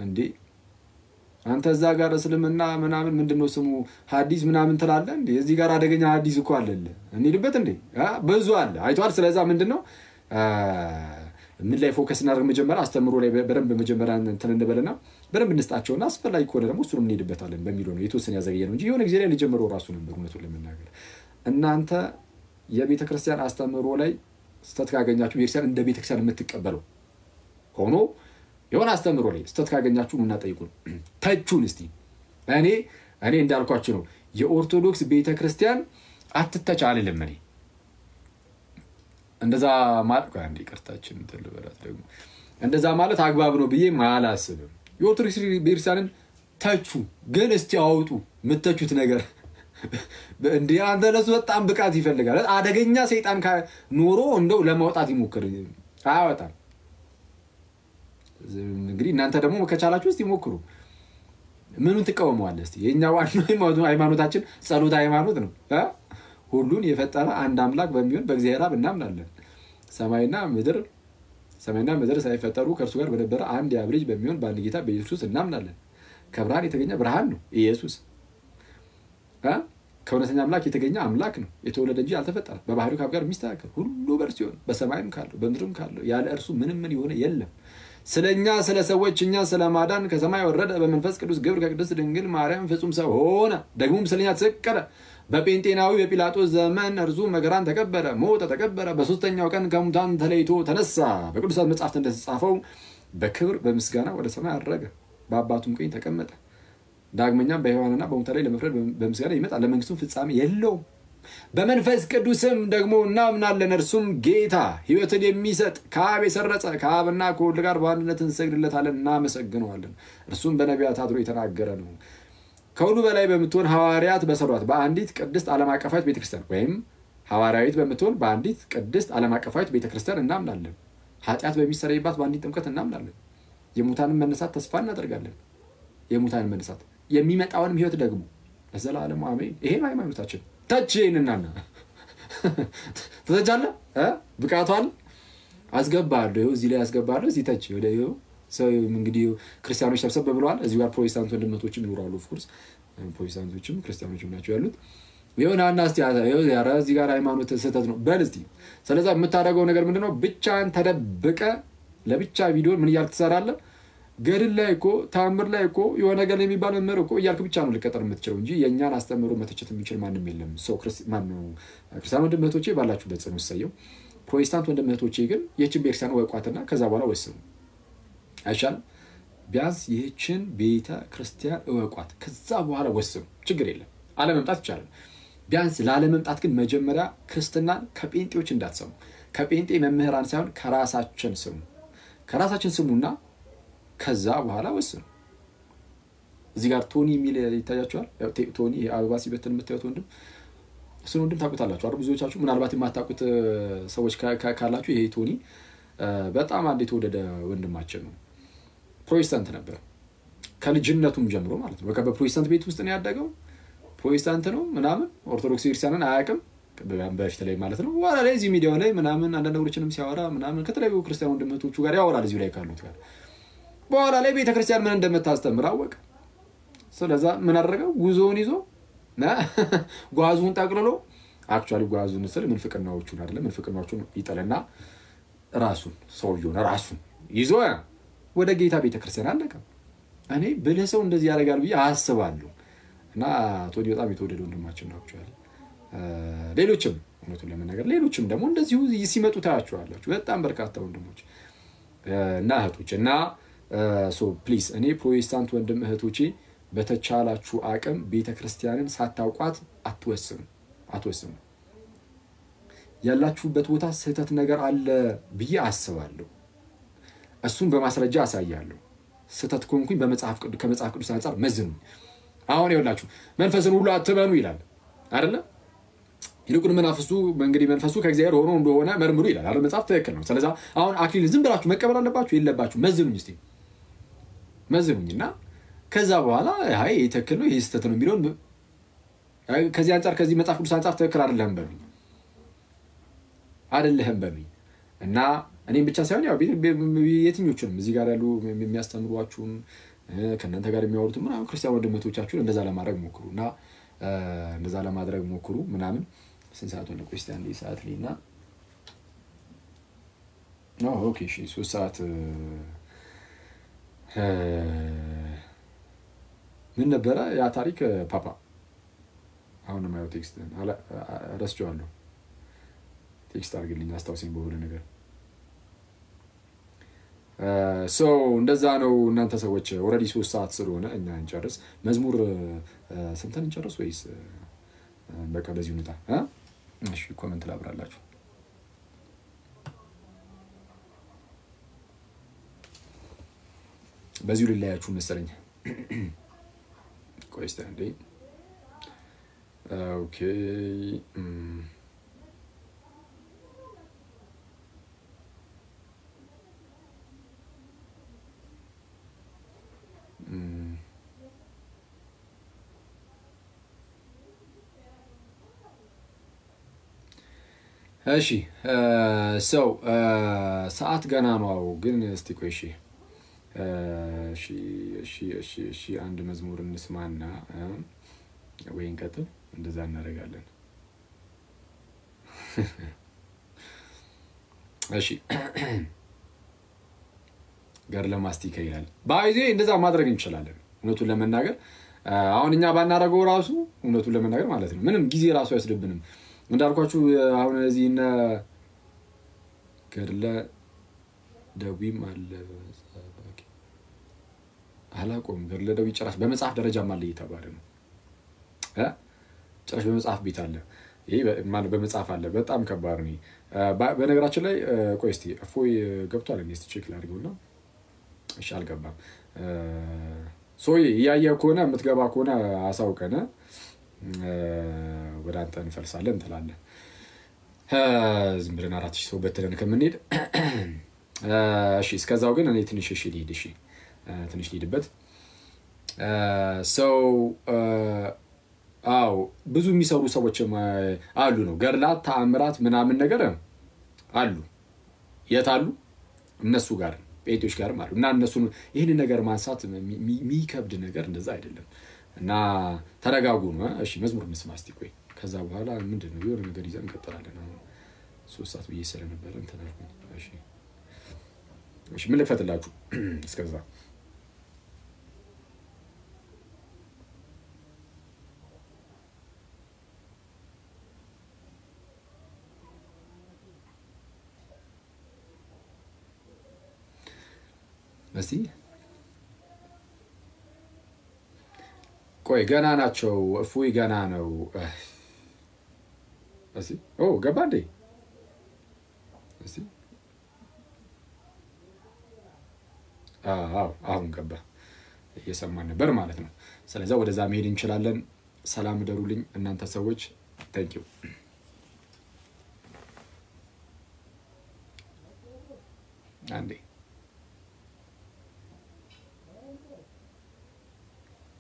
እንዴ አንተ እዛ ጋር እስልምና ምናምን ምንድነው ስሙ ሐዲስ ምናምን ትላለህ እንዴ እዚህ ጋር አደገኛ ሐዲስ እኮ አለለ እንሂድበት እንዴ ብዙ አለ አይቷል ስለዛ ምንድነው ምን ላይ ፎከስ እናደርግ መጀመሪያ አስተምሮ ላይ በደንብ መጀመሪያ እንትን እንበልና በደንብ እንስጣቸውና አስፈላጊ ከሆነ ደግሞ እሱንም እንሄድበታለን በሚለው ነው የተወሰነ ያዘገየ ነው እንጂ የሆነ ጊዜ ላይ ሊጀምረው ራሱ ነበር እውነቱን ለመናገር እናንተ የቤተ ክርስቲያን አስተምሮ ላይ ስተት ካገኛችሁ ቤተክርስቲያን እንደ ቤተክርስቲያን የምትቀበለው ሆኖ የሆነ አስተምሮ ላይ ስተት ካገኛችሁ ምንና ጠይቁን ተቹን እስቲ እኔ እንዳልኳችሁ ነው የኦርቶዶክስ ቤተክርስቲያን አትተች አልልም እኔ እንደዛ ማለት አንዴ ይቅርታችን ተልበላት ደግሞ እንደዛ ማለት አግባብ ነው ብዬ ማላስብም የኦርቶዶክስ ቤተክርስቲያንን ተቹ ግን እስቲ አውጡ ምትተቹት ነገር እንዴ አንተ ለሱ በጣም ብቃት ይፈልጋል አደገኛ ሰይጣን ኖሮ እንደው ለማውጣት ይሞክር አያወጣም እንግዲህ እናንተ ደግሞ ከቻላችሁ እስቲ ሞክሩ ምኑን ተቃውመዋለህ እስቲ የኛ ዋናው ሃይማኖታችን ጸሎት ሃይማኖት ነው ሁሉን የፈጠረ አንድ አምላክ በሚሆን በእግዚአብሔር አብ እናምናለን ሰማይና ምድር ሰማይና ምድር ሳይፈጠሩ ከእርሱ ጋር በነበረ አንድ የአብ ልጅ በሚሆን በአንድ ጌታ በኢየሱስ እናምናለን። ከብርሃን የተገኘ ብርሃን ነው ኢየሱስ። ከእውነተኛ አምላክ የተገኘ አምላክ ነው፣ የተወለደ እንጂ አልተፈጠረም። በባህሪው ከአብ ጋር የሚስተካከል ሁሉ በእርሱ ይሆን፣ በሰማይም ካለው በምድርም ካለው ያለ እርሱ ምንም ምን የሆነ የለም። ስለኛ ስለ ሰዎች እኛ ስለማዳን ከሰማይ ወረደ። በመንፈስ ቅዱስ ግብር ከቅድስት ድንግል ማርያም ፍጹም ሰው ሆነ። ደግሞም ስለኛ ተሰቀለ። በጴንጤናዊ በጲላጦስ ዘመን እርሱ መከራን ተቀበለ፣ ሞተ፣ ተቀበረ። በሶስተኛው ቀን ከሙታን ተለይቶ ተነሳ። በቅዱሳት መጻሕፍት እንደተጻፈው በክብር በምስጋና ወደ ሰማይ አረገ፣ በአባቱም ቀኝ ተቀመጠ። ዳግመኛም በሕያዋንና በሙታን ላይ ለመፍረድ በምስጋና ይመጣል፣ ለመንግስቱም ፍጻሜ የለውም። በመንፈስ ቅዱስም ደግሞ እናምናለን። እርሱም ጌታ ሕይወትን የሚሰጥ ከአብ የሰረጸ ከአብና ከወልድ ጋር በአንድነት እንሰግድለታለን፣ እናመሰግነዋለን። እርሱም በነቢያት አድሮ የተናገረ ነው። ከሁሉ በላይ በምትሆን ሐዋርያት በሰሯት በአንዲት ቅድስት ዓለም አቀፋዊት ቤተክርስቲያን ወይም ሐዋርያዊት በምትሆን በአንዲት ቅድስት ዓለም አቀፋዊት ቤተክርስቲያን እናምናለን። ኃጢአት በሚሰረይባት በአንዲት ጥምቀት እናምናለን። የሙታንን መነሳት ተስፋ እናደርጋለን። የሙታንን መነሳት የሚመጣውንም ሕይወት ደግሞ ለዘላለሙ አሜን። ይሄም ሃይማኖታችን። ተች ይህንናና ተተቻለህ ብቃቷል አስገባለሁ፣ እዚህ ላይ አስገባለሁ፣ እዚህ ተች ወደ ሰው እንግዲህ ክርስቲያኖች ሰብሰብ ብለዋል። እዚህ ጋር ፕሮቴስታንት ወንድሞችም ይኖራሉ። ኦፍ ኮርስ ፕሮቴስታንቶችም ክርስቲያኖችም ናቸው ያሉት። ይሁን አናስቲ ያረ እዚህ ጋር ሃይማኖት ስህተት ነው በል እስቲ። ስለዚህ የምታደርገው ነገር ምንድነው? ብቻን ተደብቀ ለብቻ ቪዲዮ ምን እያልክ ትሰራለህ? ገድል ላይ እኮ ታምር ላይ እኮ የሆነ ነገር የሚባል መምህር እኮ እያልክ ብቻ ነው ልቀጠር የምትችለው እንጂ የእኛን አስተምሮ መተቸት የሚችል ማንም የለም። ሰው ክርስቲያን ወንድም እህቶቼ ባላችሁበት ጽኑ ሰየው። ፕሮቴስታንት ወንድም እህቶቼ ግን ይህችን ቤተክርስቲያን ወቋትና ከዛ በኋላ ወስኑ አይሻልም? ቢያንስ ይህችን ቤተ ክርስቲያን እወቋት፣ ከዛ በኋላ ወስኑ። ችግር የለም፣ አለመምጣት ይቻላል። ቢያንስ ላለመምጣት ግን መጀመሪያ ክርስትናን ከጴንጤዎች እንዳትሰሙ። ከጴንጤ መምህራን ሳይሆን ከራሳችን ስሙ። ከራሳችን ስሙና ከዛ በኋላ ወስኑ። እዚህ ጋር ቶኒ የሚል ይታያችኋል። ቶኒ አበባ ሲበትን የምታዩት ወንድም፣ እሱን ወንድም ታውቁታላችሁ አይደል? ብዙዎቻችሁ ምናልባት የማታውቁት ሰዎች ካላችሁ ይሄ ቶኒ በጣም አንድ የተወደደ ወንድማችን ነው። ፕሮቴስታንት ነበር ከልጅነቱም ጀምሮ ማለት ነው። በቃ በፕሮቴስታንት ቤት ውስጥ ነው ያደገው። ፕሮቴስታንት ነው ምናምን፣ ኦርቶዶክስ ክርስቲያንን አያውቅም በፊት ላይ ማለት ነው። በኋላ ላይ እዚህ ሚዲያው ላይ ምናምን አንዳንድ ነገሮችንም ሲያወራ ምናምን ከተለያዩ ክርስቲያን ወንድሞቹ ጋር ያወራል፣ እዚሁ ላይ ካሉት ጋር። በኋላ ላይ ቤተክርስቲያን ምን እንደምታስተምር አወቀ። ስለዛ ምን አደረገው? ጉዞውን ይዞ ጓዙን ጠቅልሎ አክቹአሊ ጓዙን ስል ምንፍቅናዎቹን አይደለም፣ ምንፍቅናዎቹን ይጠልና ራሱን ሰውየውን ራሱን ይዞ ወደ ጌታ ቤተክርስቲያን አለቀ። እኔ ብልህ ሰው እንደዚህ ያደርጋል ብዬ አስባለሁ። እና ቶኒ በጣም የተወደደ ወንድማችን ነው አክቹአሊ። ሌሎችም እውነቱን ለመናገር ሌሎችም ደግሞ እንደዚሁ ሲመጡ ታያቸዋላችሁ። በጣም በርካታ ወንድሞች እና እህቶች እና ሶ ፕሊዝ እኔ ፕሮቴስታንት ወንድም እህቶቼ በተቻላችሁ አቅም ቤተክርስቲያንን ሳታውቋት አትወስኑ። ያላችሁበት ቦታ ስህተት ነገር አለ ብዬ አስባለሁ። እሱን በማስረጃ አሳያለሁ። ስህተት ኮንኩኝ ከመጽሐፍ ቅዱስ አንፃር መዝኑ። አሁን ይኸውላችሁ መንፈስን ሁሉ አትመኑ ይላል አይደለ? ይልቁን መንፈሱ ከእግዚአብሔር ሆኖ እንደሆነ መርምሩ ይላል አይደል? መጽሐፍ ትክክል ነው። ስለዚህ አሁን አክሊል ዝም ብላችሁ መቀበል አለባችሁ የለባችሁ? መዝኑኝና ከዛ በኋላ አይ ትክክል ነው ይሄ ስህተት ነው የሚለውን ከዚህ አንፃር ከዚህ መጽሐፍ ቅዱስ አንፃር ትክክል አይደለም በሉኝ እና እኔም ብቻ ሳይሆን ያው የትኞቹንም እዚህ ጋር ያሉ የሚያስተምሯችሁን ከእናንተ ጋር የሚያወሩትን ምናምን ክርስቲያን ወንድሞቻችሁን እንደዛ ለማድረግ ሞክሩ ምናምን። ስንት ሰዓት ሆነ? ክርስቲያን ላይ ሰዓት ሊና ኦኬ እሺ 3 ሰዓት ምን ነበረ ያ ታሪክ ፓፓ? አሁን ነው ቴክስት ረስቼዋለሁ። ቴክስት አድርግልኝ አስታውሰኝ በሆነ ነገር። እንደዛ ነው እናንተ ሰዎች። ኦልሬዲ 3 ሰዓት ስለሆነ እኛ እንጨርስ። መዝሙር ሰምተን እንጨርስ ወይስ በቃ በዚህ ሁኔታ? እሺ ኮሜንት ላብራላችሁ። በዚሁ ልላያችሁ መሰለኝ። ቆይ እስቲ አንዴ። ኦኬ እሺ ሰው ሰዓት ገና ነው ግን እስቲ ቆይ እሺ አንድ መዝሙር እንስማና ወይ እንቀጥል እንደዛ እናደርጋለን እሺ ጋር ለማስቲካ ይላል ባይዜ እንደዛ ማድረግ እንችላለን እውነቱን ለመናገር አሁን እኛ ባናረገው ራሱ እውነቱን ለመናገር ማለት ነው ምንም ጊዜ ራሱ ያስደብንም እንዳልኳችሁ አሁን እዚህ እና ገርለ ደዊም አለ አላቆም ገርለ ደዊ ጭራሽ በመጽሐፍ ደረጃም አለ እየተባለ ነው ጭራሽ በመጽሐፍ ቤት አለ ይሄ ማለት በመጽሐፍ አለ በጣም ከባድ ነው በነገራችን ላይ ቆይ እስቲ እፎይ ገብቷል እንዴ ቼክ ላድርገውና እሺ አልገባም ሶይ ያያየ ከሆነ የምትገባ ከሆነ አሳውቀና ወደ አንተ እንፈልሳለን እንተላለን ዝም ብለን 4000 ሰው በተለን ከመንሄድ እሺ እስከዛው ግን እኔ ትንሽ ትንሽ ልሂድበት ሰው አው ብዙ የሚሰሩ ሰዎችም አሉ ነው ገርላት ተአምራት ምናምን ነገር አሉ የታሉ እነሱ ጋር ቤቶች ጋር ማለት እና እነሱ ይሄን ነገር ማንሳት የሚከብድ ነገር እንደዛ አይደለም እና ተረጋጉ ነው እሺ መዝሙር እንስማ እስቲ ቆይ ከዛ በኋላ ምንድነው የሆነ ነገር ይዘን እንቀጥላለን 3 ሰዓት ብዬ ስለነበረ እንተናልኩኝ እሺ ምን ልፈትላችሁ እስከዛ እስቲ ቆይ ገና ናቸው እፉይ ገና ነው እስቲ ገባ እንዴ እስቲ አሁን ገባ እየሰማን ነበር ማለት ነው ስለዚህ ወደዛ መሄድ እንችላለን ሰላም ደሩልኝ እናንተ ሰዎች thank you አንዴ